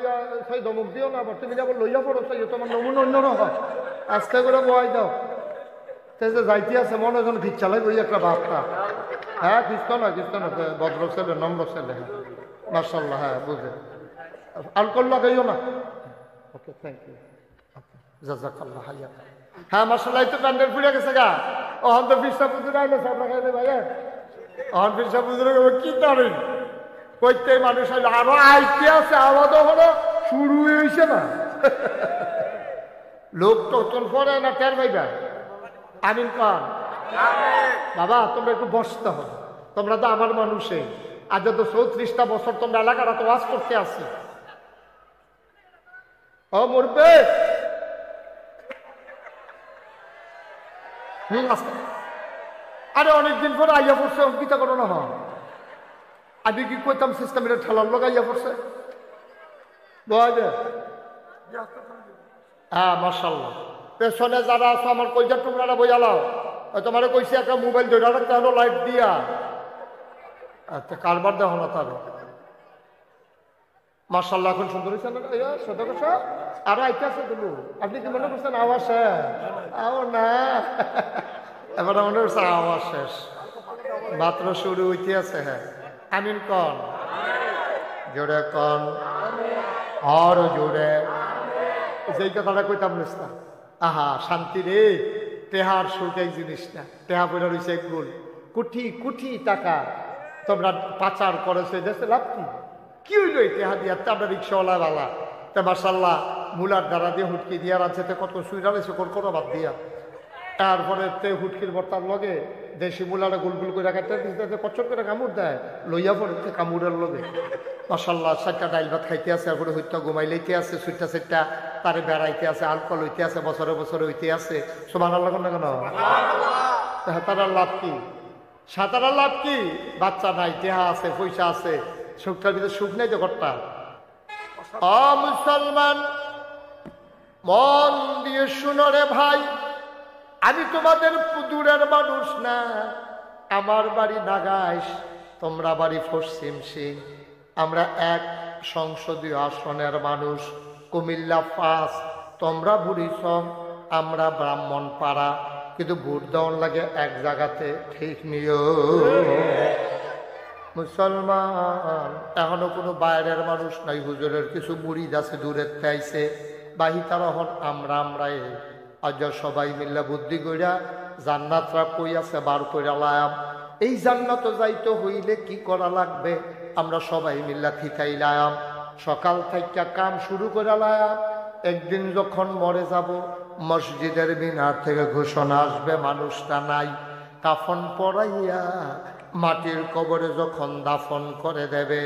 সেই ধমক দিও না, তুমি যাবো লইয়া পড়ো, সেই তোমার নমুনা অন্য রকম আস্তে করে বয়াই দাও। সে যে যাইতে আছে মনে যেন ভিক চালাই ওই একটা বাপটা। হ্যাঁ খ্রিস্ট না ভদ্র ছেলে, নম্র ছেলে, হ্যাঁ মার্শাল্লাহ, হ্যাঁ বুঝে আলকোহল লাগাইও না। ওকে থ্যাংক ইউ, জাযাকাল্লাহ হাইয়া। হ্যাঁ মার্শাল্লাহ, এই তো প্যান্ডেল ফুলে গেছে গা, ওহন তো ফিরসা পুজুর আইলে সামনে খাইলে ভাইয়া, ওহন ফিরসা পুজুর কি তারিন কইতে মানুষ আইলে আরো আইতে আছে, আওয়াজও হলো শুরু হয়েছে না, লোক তো তোর পরে না টের পাইবা। আমিন কন। বাবা তোমরা একটু বসতে হবে, তোমরা তো আমার মানুষে, আজ তো 34টা বছর তোমরা এলাকাটা তো ওয়াজ করতে আসি। ও মরবে আরে অনেকদিন পরে আইয়া পড়ছে, অঙ্কিতা করো না হয় আমি কি কইতাম সিস্টেম এটা ঠেলার লোক আইয়া পড়ছে। হ্যাঁ মার্শাল্লাহ, পেছনে যারা আছো আমার কইজার টুকরাটা বইয়ালাও, তোমার কইছি একটা মোবাইল ধরে রাখতে হলো লাইট দিয়া। আচ্ছা কারবার দেখো না তার মার্শাল্লাহ, এখন সুন্দর হয়েছে না ছোট কথা আরো আইতে আছে তুমি, আপনি কি মনে করছেন আওয়াজ শেষ? আও না, এবার মনে করছে আওয়াজ শেষ, মাত্র শুরু হইতে আছে। হ্যাঁ আমিন কন, জোরে কন, আরো জোরে। যেই কথাটা কইতাম না, আহা শান্তি রে, টেহার সুখ এই জিনিসটা, টেহা পড়ে রয়েছে একগুল কোটি কোটি টাকা তোমরা পাচার করেছো, দেশে লাভ কি হইলো এই টেহা দিয়া? আমরা রিক্সাওয়ালা বালা তে মার্শাল্লাহ মুলার দ্বারা দিয়ে হুটকি দিয়া রাখছে, কত সুইরা রয়েছে কোনো বাদ দিয়া, তারপরে তে হুটকির বর্তার লগে দেশি মুলাটা গুলগুল করে রাখাতে কচর করে কামড় দেয়, লইয়া পড়ে কামড়ের লগে মার্শাল্লাহ 4টা ডাইল ভাত খাইতে আছে, এরপরে হইতে ঘুমাইলেইতে আছে, সুইটা তারে বেড়াইতে আছে, আলকল হইতে আছে, বছরে বছরে হইতে আছে। সুবহানাল্লাহ না কেন? তারার লাভ কি? সাঁতারার লাভ কি? বাচ্চা নাই, টেহা আছে, পয়সা আছে, সুখটার ভিতরে সুখ নেই তো ঘরটা। মুসলমান মন দিয়ে শুনো রে ভাই, আমি তোমাদের দূরের মানুষ না, আমার বাড়ি নাগাইশ, তোমরা বাড়ি পশ্চিম সিং, আমরা এক সংসদীয় আসনের মানুষ, কুমিল্লা 5, তোমরা বুড়িচং, আমরা ব্রাহ্মণ পাড়া, কিন্তু ভোট দেওয়ার লাগে এক জায়গাতে, ঠিক নিও মুসলমান। এখনো কোনো বাইরের মানুষ নাই, হুজুরের কিছু মুরিদ আছে দূরের চাইছে, বাহি তারা হন আমরাই। আজ সবাই মিল্লা বুদ্ধি কইরা জান্নাতরা কই আছে বার কইরা লায়াম, এই জান্নাত যাইতে হইলে কি করা লাগবে? আমরা সবাই মিল্লা থিকাই লায়াম, সকাল থেকে কাম শুরু করে লায়াম। একদিন যখন মরে যাব, মসজিদের মিনার থেকে ঘোষণা আসবে মানুষটা নাই, কাফন পরাইয়া মাটির কবরে যখন দাফন করে দেবে,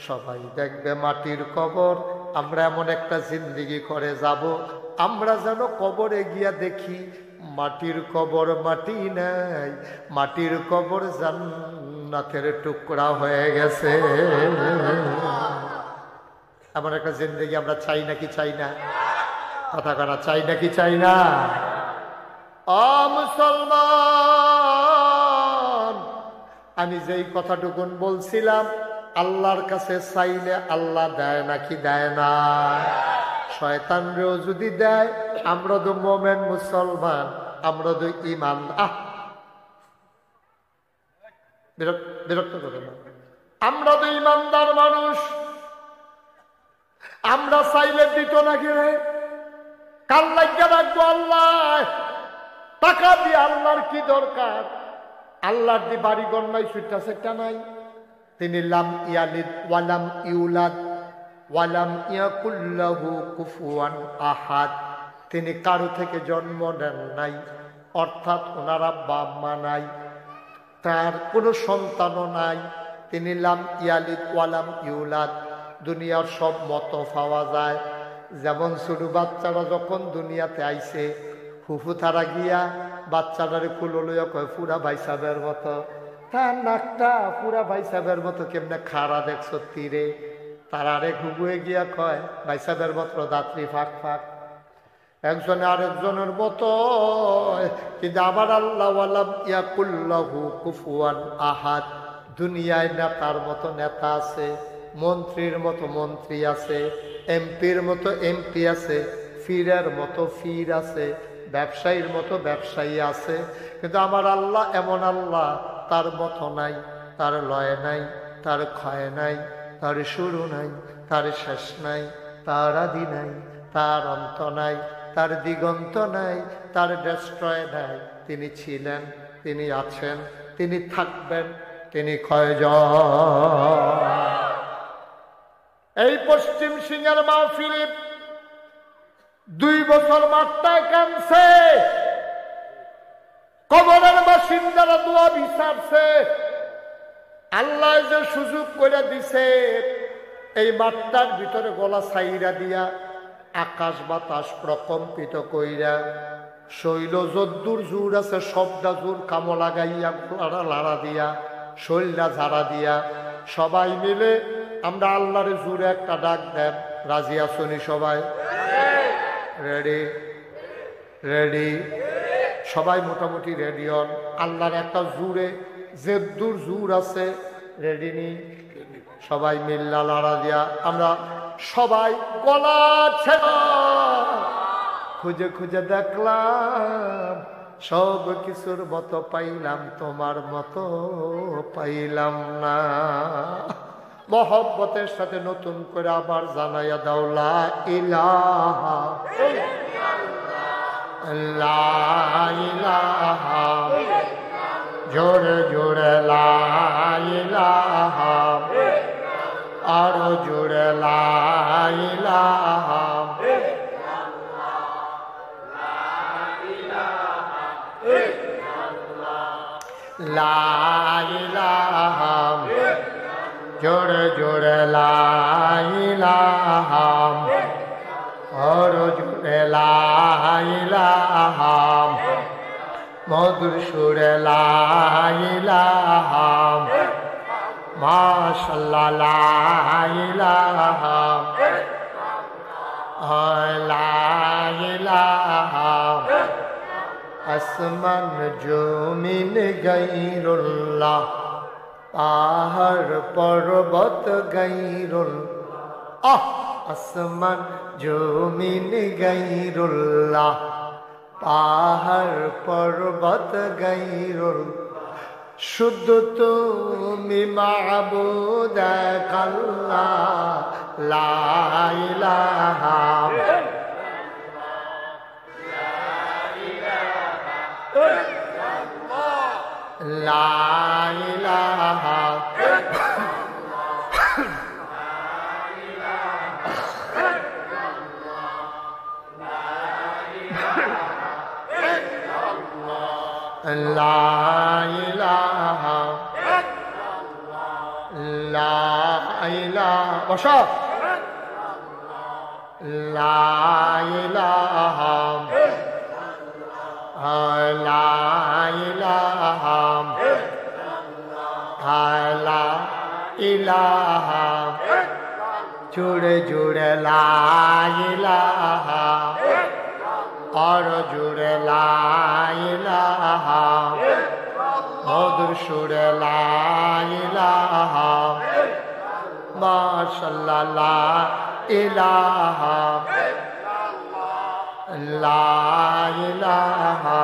সবাই দেখবে মাটির কবর। আমরা এমন একটা জিন্দেগি করে যাব, আমরা যেন কবরে গিয়া দেখি মাটির কবর মাটি নাই, মাটির কবর জান্নাতের টুকরা হয়ে গেছে। এমন একটা জিন্দেগি আমরা চাই নাকি চাই না? কথা করা চাই নাকি চাই না? মুসলমান, আমি যেই কথাটুকুন বলছিলাম, আল্লাহর কাছে চাইলে আল্লাহ দেয় নাকি দেয় না? শয়তানরেও যদি দেয়, আমরা তো মোমেন মুসলমান, আমরা তো ইমান। বিরক্ত করে না, আমরা তো ইমানদার মানুষ, আমরা চাইলে দিত নাকি রে? কাল লাগিয়া রাখবো আল্লাহ, টাকা দিয়ে আল্লাহর কি দরকার? আল্লাহর দি বাড়ি ঘর নাই, সুইটা সেটা নাই, তিনি লাম ইয়ালিদ ওয়ালাম ইউলাদ ওয়ালাম ইয়াকুল্লাহু কুফুয়ান আহাদ, তিনি কারো থেকে জন্ম নেন নাই, অর্থাৎ ওনারা বাপ মা নাই, তার কোনো সন্তানও নাই। তিনি লাম ইয়ালিদ ওয়ালাম ইউলাদ, দুনিয়ার সব মত পাওয়া যায়, যেমন ছোট বাচ্চারা যখন দুনিয়াতে আইছে ফুফু তারা গিয়া বাচ্চাটারে কুলো লইয়া কয় পুরা ভাই সাহেবের মতো, তার নাকটা পুরা ভাই সাহেবের মতো কেমনে খাড়া দেখছ তীরে, তারারে ঘুগুয়ে গিয়া কয় ভাই সাহেবের মতো দাত্রী ফাঁক ফাঁক, একজনে আরেকজনের মতো। কিন্তু আমার আল্লাহ ওয়ালাম ইয়াকুল্লাহু কুফুয়ান আহাদ, দুনিয়ায় নেতার মতো নেতা আছে, মন্ত্রীর মতো মন্ত্রী আছে, এমপির মতো এমপি আছে, ফিরের মতো ফির আছে, ব্যবসায়ীর মতো ব্যবসায়ী আছে, কিন্তু আমার আল্লাহ এমন আল্লাহ, তার মতো নাই, তার লয় নাই, তার ক্ষয় নাই, তার শুরু নাই, তার শেষ নাই, তার আদি নাই, তার অন্ত নাই, তার দিগন্ত নাই, তার ডেস্ট্রয় নাই। তিনি ছিলেন, তিনি আছেন, তিনি থাকবেন, তিনি কয়জন। এই পশ্চিম সিংহের মাহফিলে 2 বছর মাঠটায় কানছে, কবরের বাসিন্দারা দোয়া বিচারছে। আল্লাহ যে সুযোগ করে দিছে, এই মাঠটার ভিতরে গলা ছাইরা দিয়া আকাশ বাতাস প্রকম্পিত কইরা শৈল যদ্দুর জোর আছে সবটা জোর কামো লাগাইয়া লাড়া দিয়া শৈলটা ঝাড়া দিয়া সবাই মিলে আমরা আল্লাহরে জোরে একটা ডাক দেন। রাজি আসনি সবাই? রেডি? রেডি? সবাই মোটামুটি রেডি হন। আল্লাহর একটা জোরে যেদ্দুর জোর আছে, রেডি নি? সবাই মিল্লা লাড়া দিয়া আমরা সবাই গলা ছেড়া খুঁজে খুঁজে দেখলাম, সব কিছুর মতো পাইলাম, তোমার মতো পাইলাম না। মহব্বতের সাথে নতুন করে আবার জানাইয়া দাও লা ইলাহা লা ইলাহা, জোরে জোরে লা ইলাহা, আরো জোরে লা ইলাহা, লা ইলাহা, জোরে জোরে লা ইলাহা, আরো জোরে লা ইলাহা, মধুর সুরে লা ইলাহা, মাশাআল্লাহ লা ইলাহা, লা ইলাহা, আসমান জমিন গায়রুল্লাহ, পাহাড় পর্বত গায়রুল্লাহ, আসমান জমিন গায়রুল্লাহ, পাহাড় পর্বত গায়রুল্লাহ, শুদ্ধ তুমি মাবুদ এক আল্লাহ, লা ইলাহা, লা ইলাহা, লা ইলাহা, লা ইলাহা, বসো, লা ইলাহা, লা ইলাহা, লা ইলাহা, জোরে জোরে লা ইলাহা, আর জোরে লা ইলাহা, মধুর সুরে লা ইলাহা, মাশাআল্লাহ লা ইলাহা, লা ইলাহা,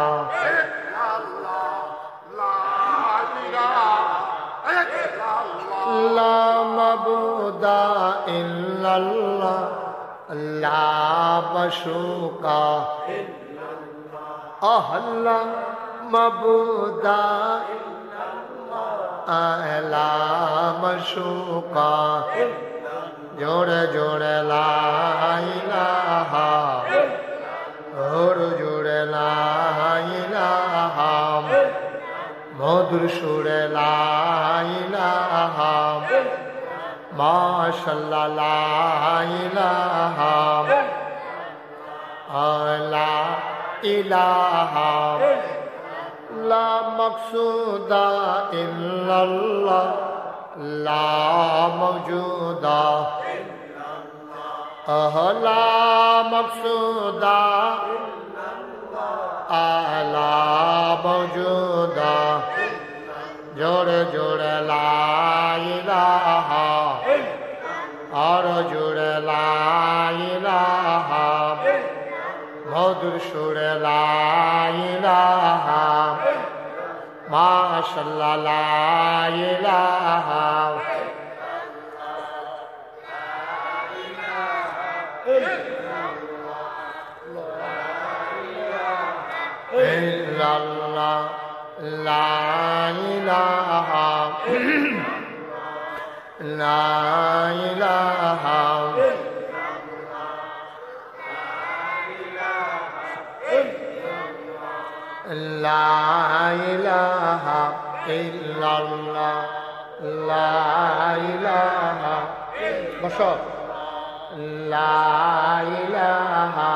লা মাবুদা ইল্লাল্লাহ, লা মাশুকা ইল্লাল্লাহ, লা মাবুদা ইল্লাল্লাহ, লা মাশুকা, জোরে জোরে লা ইলাহা, জোরে লা ইলাহা, মধুর সুরে লা ইলাহা, মাশাআল্লাহ লা ইলাহা লা ইলাহা লা মাকসুদা ইল্লাল্লাহ লা মাওজুদা লা মাকসুদা লা মাওজুদা জোরে জোরে লা ইলাহা আর জোরে লা ইলাহা মধুর সুরে লা ইলাহা মাশাআল্লাহ লা ইলাহা ইল্লাল্লাহ লা ইলাহা লা ইলাহা লা ইলাহা ইল্লাল্লাহ লা ইলাহা বসো লা ইলাহা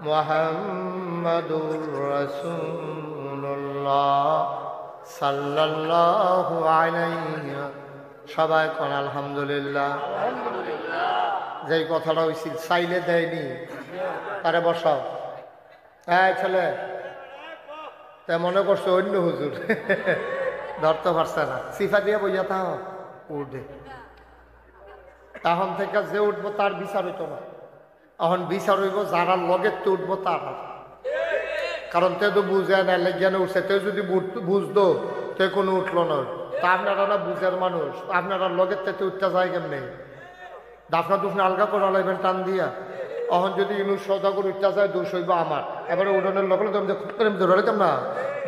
মুহাম্মাদুর রাসূলুল্লাহ সাল্লাল্লাহু আলাইহি সবাই কোন আলহামদুলিল্লাহ। যেই কথাটা হইছিল চাইলে দেয়নি তারে বসাও। এই ছেলে তা মনে করছো অন্য হুজুর ধরতে পারছে না, সিফা দিয়ে বইয়া থাও উঠে। তখন থেকে যে উঠবো তার বিচার হইতো না, এখন বিচার হইব যারা লগে তো উঠবো তার। কারণ তে তো বুঝে না লেগে উঠছে, তে যদি বুঝতো তে কোনো উঠলো না। তা আপনারা না বুঝের মানুষ, আপনারা লগের তে উঠতে যায় কেমনি? দাফনা দুফনা আলগা করে লাইবেন টান দিয়া। এখন যদি ইনুস সৌদা করে উঠতে যায় দোষ হইব আমার। এবারে উঠোনের লগে ধরে নিতাম না,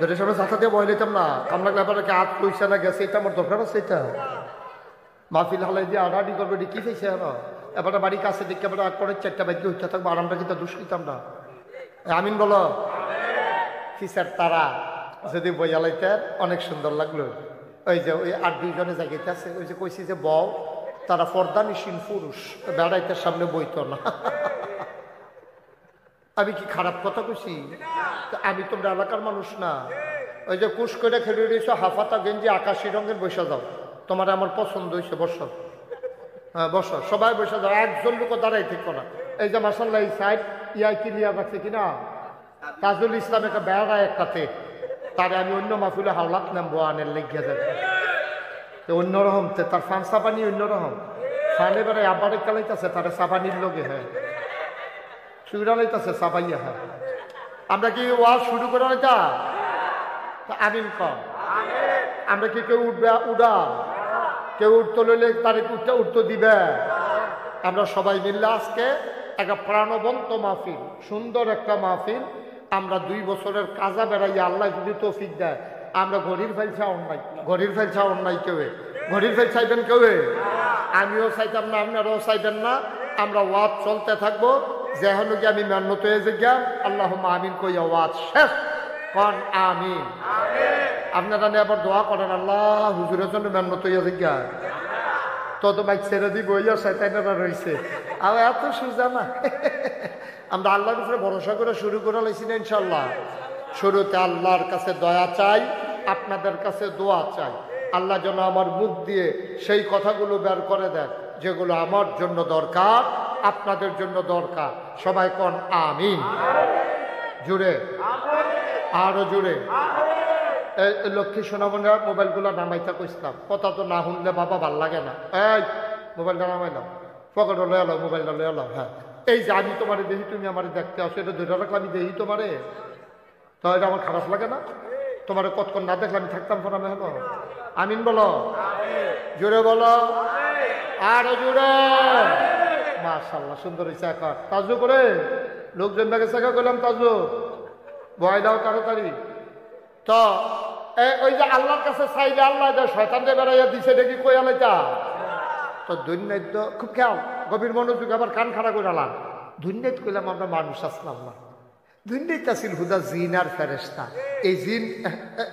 ধরে সামনে ছাতা দিয়ে বয়ে নিতাম না। কামলা এবারে হাত পয়সা না গেছে, এটা আমার দরকার আছে। এটা মাহফিল হালাই দিয়ে আড়াআড়ি করবে, কি পেয়েছে আর এবারে বাড়ি কাছে দেখে এবারে করে 4টা বাদ্য উঠতে থাকবো, আরামটা কিন্তু দোষ নিতাম না। আমিন বলো। ফিসার তারা যদি বইয়া লাইতেন অনেক সুন্দর লাগলো। ওই যে ওই 8-2 জায়গাতে আছে, ওই যে কইছি যে বউ তারা পর্দানিসীন পুরুষ, বেড়াইতে সামনে বইত না। আমি কি খারাপ কথা কইছি? আমি তোমরা এলাকার মানুষ না। ওই যে কুশ করে খেলে রয়েছো, হাফাতা গেঞ্জি আকাশি রঙের বসে যাও, তোমার আমার পছন্দ হয়েছে, বসো। হ্যাঁ বসো, সবাই বসে যাও, একজন লোক দাঁড়াই ঠিক না। এই যে মাসাল্লাহ এই সাইড ইয়াই ক্লিয়ার আছে কিনা, তাজুল ইসলাম একটা বেড়া একটাতে, তারে আমি অন্য মাহফিলে হাওলাত নামবো আনের লেগিয়া যাবে। অন্যরকম তার ফান সাপানি অন্যরকম ফান। এবারে আবার কালাইতেছে তারে সাপানির লগে, হ্যাঁ সুবিধা লাইতেছে সাপাইয়া। হ্যাঁ আমরা কি ওয়াজ শুরু করে লাইতা? আমিন কম। আমরা কি কেউ উঠবে উড়া? কেউ উঠতে লইলে তারে উঠতে দিবে? আমরা সবাই মিললে আজকে একটা প্রাণবন্ত মাহফিল, সুন্দর একটা মাহফিল। আমরা 2 বছরের কাজা বেড়াইয়া আল্লাহ যদি তৌফিক দেয়, আমরা ঘড়ির ফাইল চাওয়ার নাই, ঘড়ির ফাইল চাওয়ার নাই কেউ। ঘড়ির ফাইল চাইবেন কেউ? আমিও চাইতাম না, আপনারাও চাইবেন না। আমরা ওয়াজ চলতে থাকবো, যেহেন কি আমি মেহনত হয়ে যে গিয়া আল্লাহুম্মা আমিন কইয়া ওয়াজ শেষ কন আমিন। আপনারা নিয়ে আবার দোয়া করেন, আল্লাহ হুজুরের জন্য মেহনত হইয়া যে গিয়া তত বাইক ছেড়ে দিব ইয়া শয়তানেরা রয়েছে। আর এত সুজা না। আমরা আল্লাহর উপরে ভরসা করে শুরু করে লাইছি না ইনশাল্লাহ। শুরুতে আল্লাহর কাছে দয়া চাই, আপনাদের কাছে দোয়া চাই। আল্লাহ যেন আমার মুখ দিয়ে সেই কথাগুলো বের করে দেন যেগুলো আমার জন্য দরকার, আপনাদের জন্য দরকার। সবাই কোন আমিন। জুড়ে আরো জুড়ে। লক্ষ্মী সোনামণিরা মোবাইলগুলো নামাইতে কইছিলাম, কথা তো না শুনলে বাবা ভাল লাগে না। এই মোবাইলটা নামাইলাম, পকেটে লয়ে এলাম, মোবাইলটা লয়ে এলাম। হ্যাঁ এই যে আমি তোমারে দেখি, তুমি আমার দেখতে আসো, এটা ধরে রাখলে আমি দেখি তোমারে, তো এটা আমার খারাপ লাগে না? তোমার কতক্ষণ না দেখলে আমি থাকতাম ফোন। আমি হলো আমিন বলো, জোরে বলো, আরো জোরে। মাশাআল্লাহ সুন্দর হয়েছে। এখন তাজু করে লোকজন দেখে শেখা করলাম, তাজু বয়লাও তাড়াতাড়ি। তো ওই যে আল্লাহর কাছে চাইলে আল্লাহ শয়তান যে বেড়াইয়া দিছে দেখি কই আলাইতা। তো দুর্নীত খুব খেয়াল, গভীর মনোযোগ, আবার কান খাড়া করে আলাম। দুর্নীত কইলাম আমরা মানুষ আসলাম না, দুর্নীত আসিল হুদা জিন আর ফেরেস্তা। এই জিন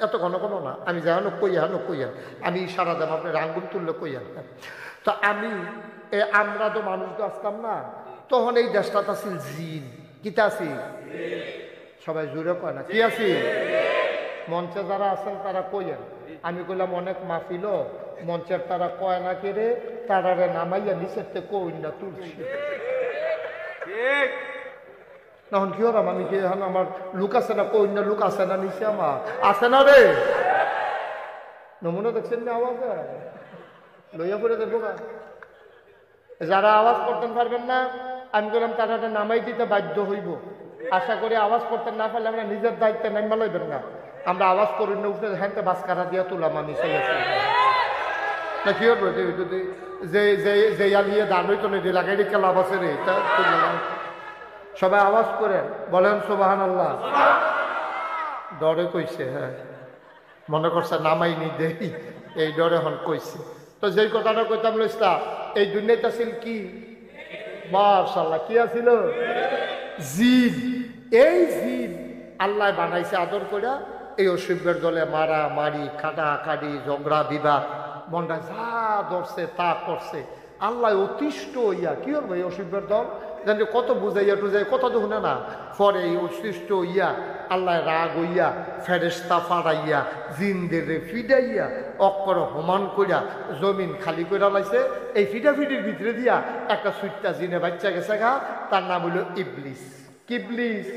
এত ঘন ঘন না, আমি যাই কইয়া আমি সারা দাম আপনার আঙ্গুল তুললে কইয়া। তো আমরা তো মানুষ তো আসতাম না, তখন এই দেশটা আসিল জিন। কিতা আসি সবাই জুড়ে কয় না কি আছি? মঞ্চে যারা আছেন তারা কইয়েন। আমি কইলাম অনেক মাহফিল মঞ্চের তারা কয় না কেড়ে তারারে নামাইয়া নিচের থেকে কই না তুলছি। তখন কি হলাম আমি কি এখন আমার লুক আছে না, কই না লুক আছে না নিচে আমার আছে না রে। নমুনা দেখছেন না আওয়াজ লইয়া পড়ে দেবো। যারা আওয়াজ করতে পারবেন না আমি বললাম তারা নামাই দিতে বাধ্য হইব। আশা করি আওয়াজ করতে না পারলে আমরা নিজের দায়িত্বে নামা লইবেন না। আমরা আওয়াজ করি না, উঠে হ্যাঁ বাসকারা দিয়া তুলাম আমি না কি হবো যে আলিয়ে দান হইতো না লাগাই খেলা বাসে রে। সবাই আওয়াজ করেন, বলেন সুবহানাল্লাহ। ডরে কইছে, হ্যাঁ মনে করছে নামাই নি দেই, এই ডরে হন কইছে। তো যেই কথাটা কইতাম লইস্তা, এই দুনিয়াটা ছিল কি? মাশাআল্লাহ কি আছিল? জিন। এই জিন আল্লাহ বানাইছে আদর কইরা। এই অসভ্যের দলে মারা মারি, কাটাকাটি, ঝগড়া বিবাদ, মনটা যা ধরছে তা করছে। আল্লাহ অতিষ্ঠ হইয়া কি হবো এই অসভ্যের দল জানি কত বুঝাইয়া টুজাই কথা তো শুনে না। পরে এই অতিষ্ঠ হইয়া আল্লাহ রাগ হইয়া ফেরেশতা ফাড়াইয়া জিনদের ফিডাইয়া অক্ষর সমান কইরা জমিন খালি কইরা লাইছে। এই ফিডাফিডির ভিতরে দিয়া একটা সুইটটা জিনে বাচ্চা গেছে গা, তার নাম হইল ইবলিস। কিবলিস।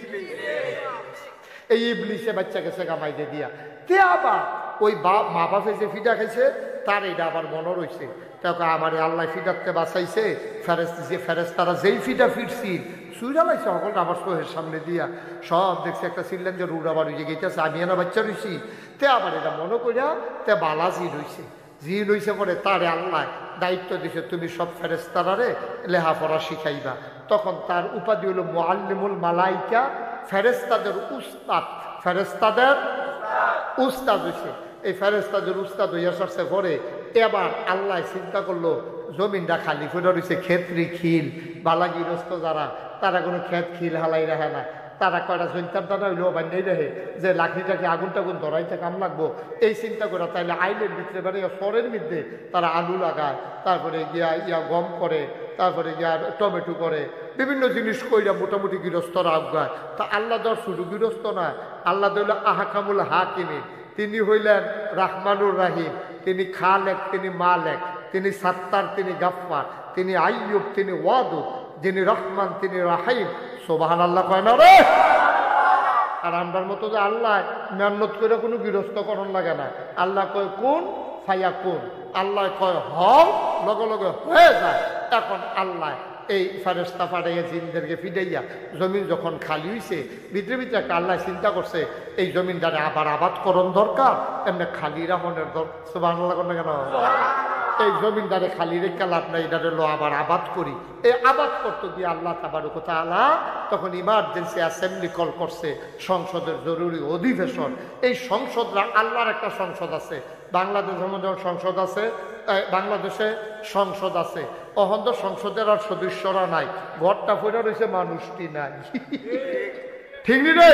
এই ইবলিসে বাচ্চা গেছে গা মাইদে দিয়া। তে আবার ওই মা বাপে যে ফিডা খাইছে তার এটা আবার মনে রয়েছে। তাকে আমার আল্লাহ ফিডাতে বাঁচাইছে। ফেরেশতারা যেই ফিডা ফিরছি সুইরা লাইছে সকলটা আমার সোহের সামনে দিয়া সব দেখছে একটা ছিলেন যে রুড আবার হয়ে গেছে, আমি না বাচ্চা রয়েছি। তে আবার এটা মনে করিয়া তে বালা জিন হইছে। জিন হইছে পরে তারে আল্লাহ দায়িত্ব দিছে, তুমি সব ফেরেশতারারে লেহাপড়া শিখাইবা। তখন তার উপাধি হলো মুআল্লিমুল মালাইকা, ফেরেশতাদের উস্তাদ। ফেরেশতাদের উস্তাদ হইছে। এই ফেরেশতাদের উস্তাদ হইয়া সরছে পরে এবার আল্লাহ চিন্তা করলো জমিনটা খালি করে রয়েছে, ক্ষেত্রী খিল বালাগিরস্ত যারা তারা কোনো ক্ষেত খিল হালাই রাখে না। তারা কয়টা সন্তান দানা হইলেও বান্ধাই রাখে যে লাকড়িটাকে আগুন টাগুন ধরাইতে কাম লাগবো এই চিন্তা করে। তাইলে আইলের ভিতরে মানে সরের মধ্যে তারা আলু লাগায়, তারপরে গিয়া গম করে, তারপরে গিয়া টমেটো করে, বিভিন্ন জিনিস কইরা মোটামুটি গৃহস্থরা আগায়। তা আল্লাহ দর শুধু গৃহস্থ না, আল্লাহ দইল আহকামুল হাকিমিন। তিনি হইলেন রাহমানুর রাহিম, তিনি খালেক, তিনি মালেক, তিনি সাত্তার, তিনি গাফফার, তিনি আইয়ুব, তিনি ওয়াদুদ, যিনি রহমান, তিনি রাহিম। সুবহানাল্লাহ কয় না রে। আর আমরার মতো যে আল্লাহ মেহনত করে কোনো গৃহস্থকরণ লাগে না। আল্লাহ কয় কোন ফায়া কোন, আল্লাহ কয় হও লগে লগে হয়ে যায়। এখন আল্লাহ এই ফেরেশতা পাঠাইয়া জিনদেরকে ফিডাইয়া জমিন যখন খালি হইছে ভিতরে ভিতরে একটা আল্লাহ চিন্তা করছে এই জমিনটারে আবার আবাদ করণ দরকার, এমনি খালি রাখনের দরকার। সুবহানাল্লাহ কেন এই জমিনটারে খালি রেখে লাভ নাই, এটারে লো আবার আবাদ করি। এই আবাদ করতে গিয়ে আল্লাহ তাবারক ওয়া তাআলা তখন ইমার্জেন্সি অ্যাসেম্বলি কল করছে, সংসদের জরুরি অধিবেশন। এই সংসদরা আল্লাহর একটা সংসদ আছে, বাংলাদেশের মধ্যে সংসদ আছে, বাংলাদেশে সংসদ আছে। অহন্দ সংসদের আর সদস্যরা নাই, ঘরটা পড়ে রয়েছে মানুষটি নাই। ঠিক নি রে?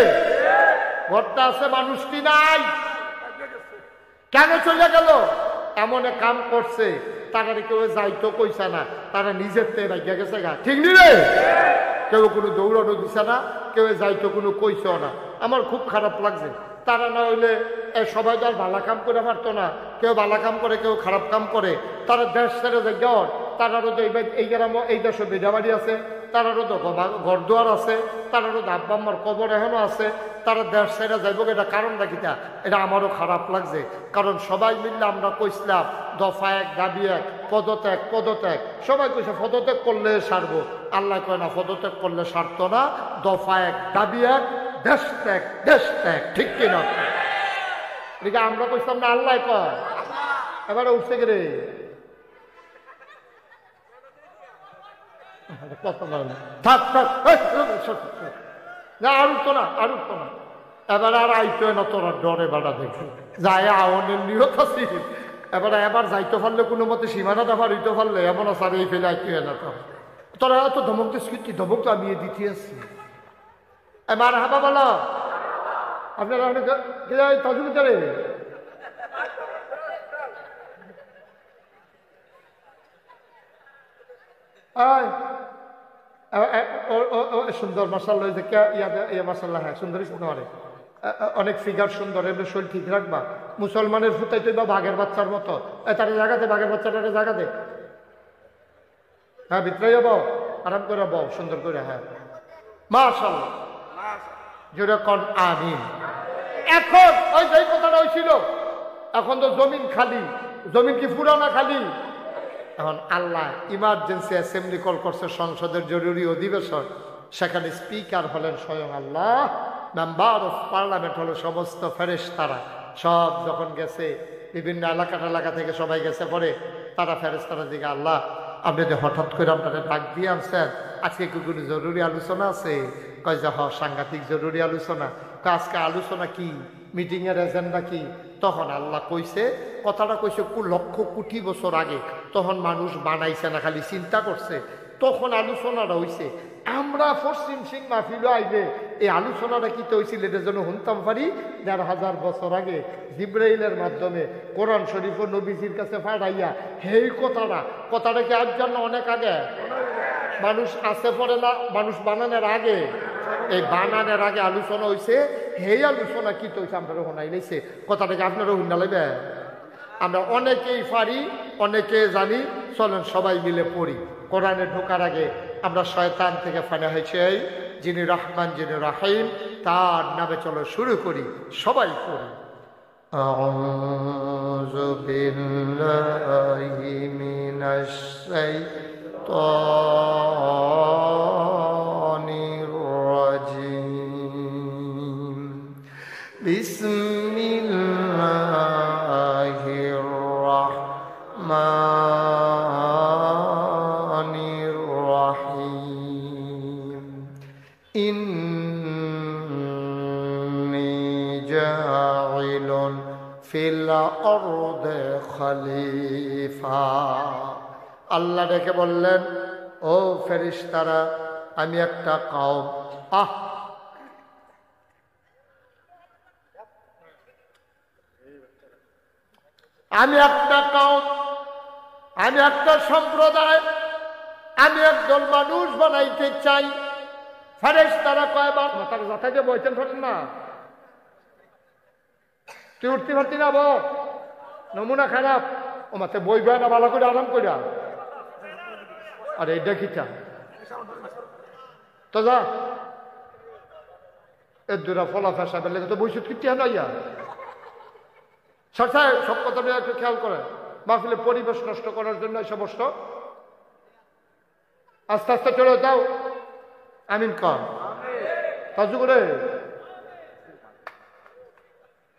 ঘরটা আছে মানুষটি নাই। কেন চলে গেল? এমন কাম করছে তারা কেউ যাইতো কইছে না, তারা নিজের থেকে রাখিয়া গেছে গা। ঠিক নি রে? কেউ কোনো দৌড়ানো দিছে না, কেউ যাইতো কোনো কইছেও না। আমার খুব খারাপ লাগছে। তারা না হইলে সবাই তো আর ভালো কাম করে পারতো না, কেউ ভালো কাম করে কেউ খারাপ কাম করে। তারা দেশ ছেড়ে যায় যাওয়ার, তারারও তো এই গ্রাম এই দেশে বেজাবাড়ি আছে, তারারও তো ঘর দুয়ার আছে, তারারও তো আব্বা আম্মার কবর এখনো আছে। তারা দেশ ছেড়ে যাইব, এটা কারণটা কিটা? এটা আমারও খারাপ লাগছে। কারণ সবাই মিললে আমরা কইছিলাম দফা এক দাবি এক, পদত্যাগ পদত্যাগ। সবাই কইছে পদত্যাগ করলে সারবো, আল্লাহ কয় না পদত্যাগ করলে সারতো না, দফা এক দাবি এক, দেশ ত্যাগ দেশ ত্যাগ। ঠিক কিনা? এদিকে আমরা কইছিলাম না, আল্লাহ কয়। এবারে উঠছে রে থাক থাক না, আর উঠতো না, আর উঠতো না। এবার আর আইতো না তোরা ডরে বাড়া দেখে যায় আওয়ানের নিয়ত আছে এবার যাইতে পারলে কোনো মতে সীমানাটা পারিতে পারলে এমন আসার এই ফেলে আইতে না তো তোরা এত ধমক দিস কি ধমক তো আমি দিতে আসছি এবার হাবা বলো আপনারা অনেক তাজুল করে সুন্দর মাসাল্লাহ মাসাল্লাহ হ্যাঁ সুন্দরই শুনতে অনেক ফিগার সুন্দর এমনি শরীর ঠিক রাখবা মুসলমানের ফুটাই তো বা বাঘের বাচ্চার মতো তারা জায়গাতে বাঘের বাচ্চাটা জায়গাতে হ্যাঁ ভিতরে যাবো আরাম করে বউ সুন্দর করে হ্যাঁ মাশাআল্লাহ জোরে কোন আমিন এখন ওই যেই কথাটা হয়েছিল এখন তো জমিন খালি জমিন কি পুরানা খালি এখন আল্লাহ ইমার্জেন্সি অ্যাসেম্বলি কল করছে সংসদের জরুরি অধিবেশন সেখানে স্পিকার হলেন স্বয়ং আল্লাহ মেম্বার অফ পার্লামেন্ট হলো সমস্ত ফেরেশতারা সব যখন গেছে বিভিন্ন এলাকা থেকে সবাই গেছে পরে তারা ফেরেশতারা দিকে আল্লাহ আপনি যে হঠাৎ করে আপনারা ডাক দিয়ে আনছেন আজকে কি কোনো জরুরি আলোচনা আছে কয় যে সাংঘাতিক জরুরি আলোচনা আজকে আলোচনা কি মিটিং এর এজেন্ডা কি তখন আল্লাহ কইছে কথাটা কইছে লক্ষ কোটি বছর আগে তখন মানুষ বানাইছে না খালি চিন্তা করছে তখন আলোচনাটা হইছে আমরা পশ্চিম সিং মাহফিল আইবে এই আলোচনাটা কি তো হয়েছিল এটার জন্য শুনতাম পারি ১,৫০০ বছর আগে জিব্রাইলের মাধ্যমে কোরআন শরীফ ও নবীজির কাছে পাঠাইয়া সেই কথাটা কি আজ জন্য অনেক আগে মানুষ আসে পড়ে না মানুষ বানানোর আগে এই বানানোর আগে আলোচনা হয়েছে সেই আলোচনা কি তো হয়েছে আপনারা শোনাই লাইছে কথাটাকে আপনারা শুনা লাগবে আমরা অনেকেই পারি অনেকে জানি চলেন সবাই মিলে পড়ি কোরআনে ঢোকার আগে আমরা শয়তান থেকে ফানা হয়েছে যিনি রহমান যিনি রাহিম তার নামে চলো শুরু করি সবাই পড়ি আউযু বিল্লাহি মিনাশ শাইতানির রাজিম বিসমিল্লাহির রাহমানির রাহিম ইন্নী জাইলুন ফিল আরদি খলিফা আল্লাহ ডেকে বললেন ও ফেরেশতারা আমি একটা কওম আমি একটা কওম আমি একটা সম্প্রদায় আমি একদল মানুষ বানাইতে চাই ফেরেশতারা কয়বার মাথার মাথায় যে বইতেন পারেন না তুই উঠতে পারতি না নমুনা খারাপ ও মাথায় বই বয় না ভালো করে আরাম করিয়া আর এইটা কিটা তো যা এর দুরা ফলা ফেসা বেলে তো বইসুত কিটি হানাইয়া সরসায় সব কথা একটু খেয়াল করেন মাহফিলে পরিবেশ নষ্ট করার জন্য এই সমস্ত আস্তে আস্তে চলে যাও আমিন কর তাজু করে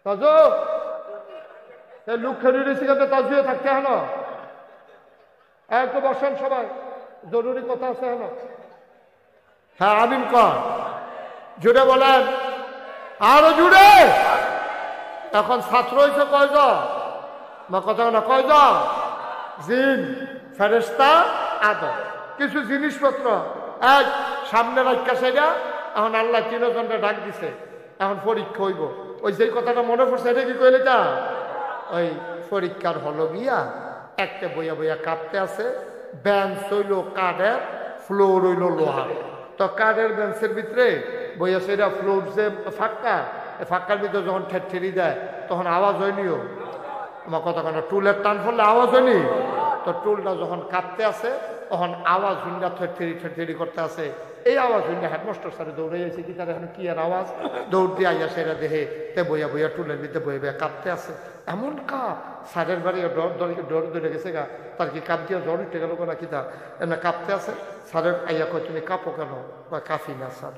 তাজু লোক খেলে রয়েছে কিন্তু তাজুয়ে থাকতে হেন একটু বসেন সবাই জরুরি কথা আছে হেন হ্যাঁ আমিন কর জুড়ে বলেন আরো জুড়ে এখন ছাত্র হয়েছে কয়জন বা কথা না কয়জন জিন ফেরেশতা আদম কিছু জিনিসপত্র এক সামনে রাখা সেটা এখন আল্লাহ ৩ জনকে ডাক দিছে এখন পরীক্ষা হইব ওই যে কথাটা মনে পড়ছে এটা কি কইলে তা ওই পরীক্ষার হলো গিয়া একটা বইয়া বইয়া কাঁপতে আছে বেঞ্চ হইল কাঠের ফ্লোর হইল লোহার তো কাঠের বেঞ্চের ভিতরে বইয়া সেটা ফ্লোর যে ফাঁকা ফাঁকার ভিতরে যখন ঠেরি দেয় তখন আওয়াজ হয়নিও আমার কথা কেন টুলের টান ফেললে আওয়াজ হয়নি তো টুলটা যখন কাঁপতে আছে তখন আওয়াজ হুন্ডা ঠেরি করতে আছে এই আওয়াজ হুন্ডা হেডমাস্টার স্যারে দৌড়ে গেছে কি তার এখন কি আর আওয়াজ দৌড় দিয়ে আইয়া সেটা দেহে তে বইয়া বইয়া টুলের ভিতরে বইয়া বইয়া কাঁপতে আছে এমন কাপ স্যারের বাড়ি ডর ধরে গেছে গা তার কি কাপ দিয়ে জ্বর উঠে গেল না কি তা এমনি কাঁপতে আছে স্যারের আইয়া কয় তুমি কাঁপো কেন বা কাঁপি না স্যার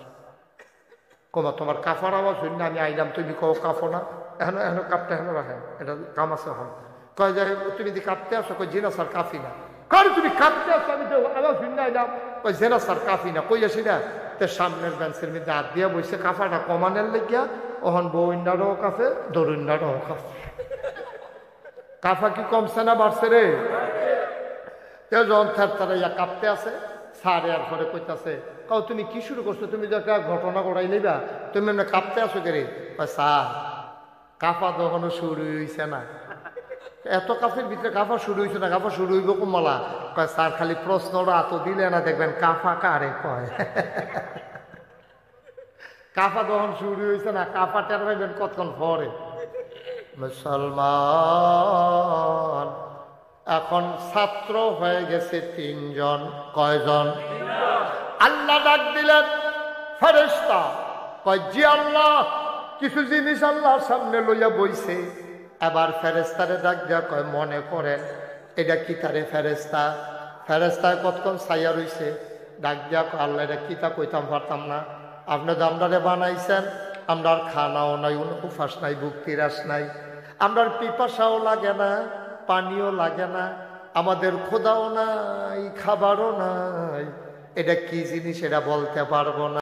কমা তোমার কাফার আওয়াজ হইল না আমি আইলাম তুমি কও কাঁপো না এখন এখন কাঁপতে এখন রাখেন এটা কাম আছে হন কয় যে তুমি যদি কাঁপতে আসো কই জিনা স্যার কাফি না কারণ তুমি কাঁপতে আসো আমি তো আওয়াজ হইল না আইলাম কই জেনা স্যার কাফি না কই আসি না তো সামনের বেঞ্চের মধ্যে হাত দিয়া বসে কাফাটা কমানের লেগিয়া ওহন বউন্ডারও কাছে দরুন্ডারও কাছে কাফা কি কমছে না বাড়ছে রে যখন তারা ইয়া কাঁপতে আছে সারে আর ঘরে কইতাছে কাউ তুমি কি শুরু করছো তুমি যে একটা ঘটনা ঘটাই নিবা তুমি এমনি কাঁপতে আসো কে রে স্যার কাফা তখনও শুরু হয়েছে না এত কাফের ভিতরে কাফা শুরু হয়েছে না কাফা শুরু হইব কুমলা কয় স্যার খালি প্রশ্নটা এত দিলে না দেখবেন কাফা কারে কয় কাফা তখন শুরু হয়েছে না কাফা টের পাইবেন কতক্ষণ পরে মুসলমান এখন ছাত্র হয়ে গেছে 3 জন কয়জন আল্লাহ ডাক দিলেন ফেরেশতা কয় জি আল্লাহ কিছু জিনিস আল্লাহর সামনে লইয়া বইছে এবার ফেরেশতারে ডাক দিয়া কয় মনে করেন এটা কি তারে ফেরেশতা ফেরেশতায় কতক্ষণ ছাইয়া রইছে ডাক দিয়া কয় আল্লাহ এটা কিতা কইতাম পারতাম না আপনি তো আমরারে বানাইছেন আমরার খানাও নাই উপাস নাই ভুক্তিরাস নাই আমরার পিপাসাও লাগে না পানিও লাগে না আমাদের খোদাও নাই খাবারও নাই এটা কি জিনিস এটা বলতে পারবো না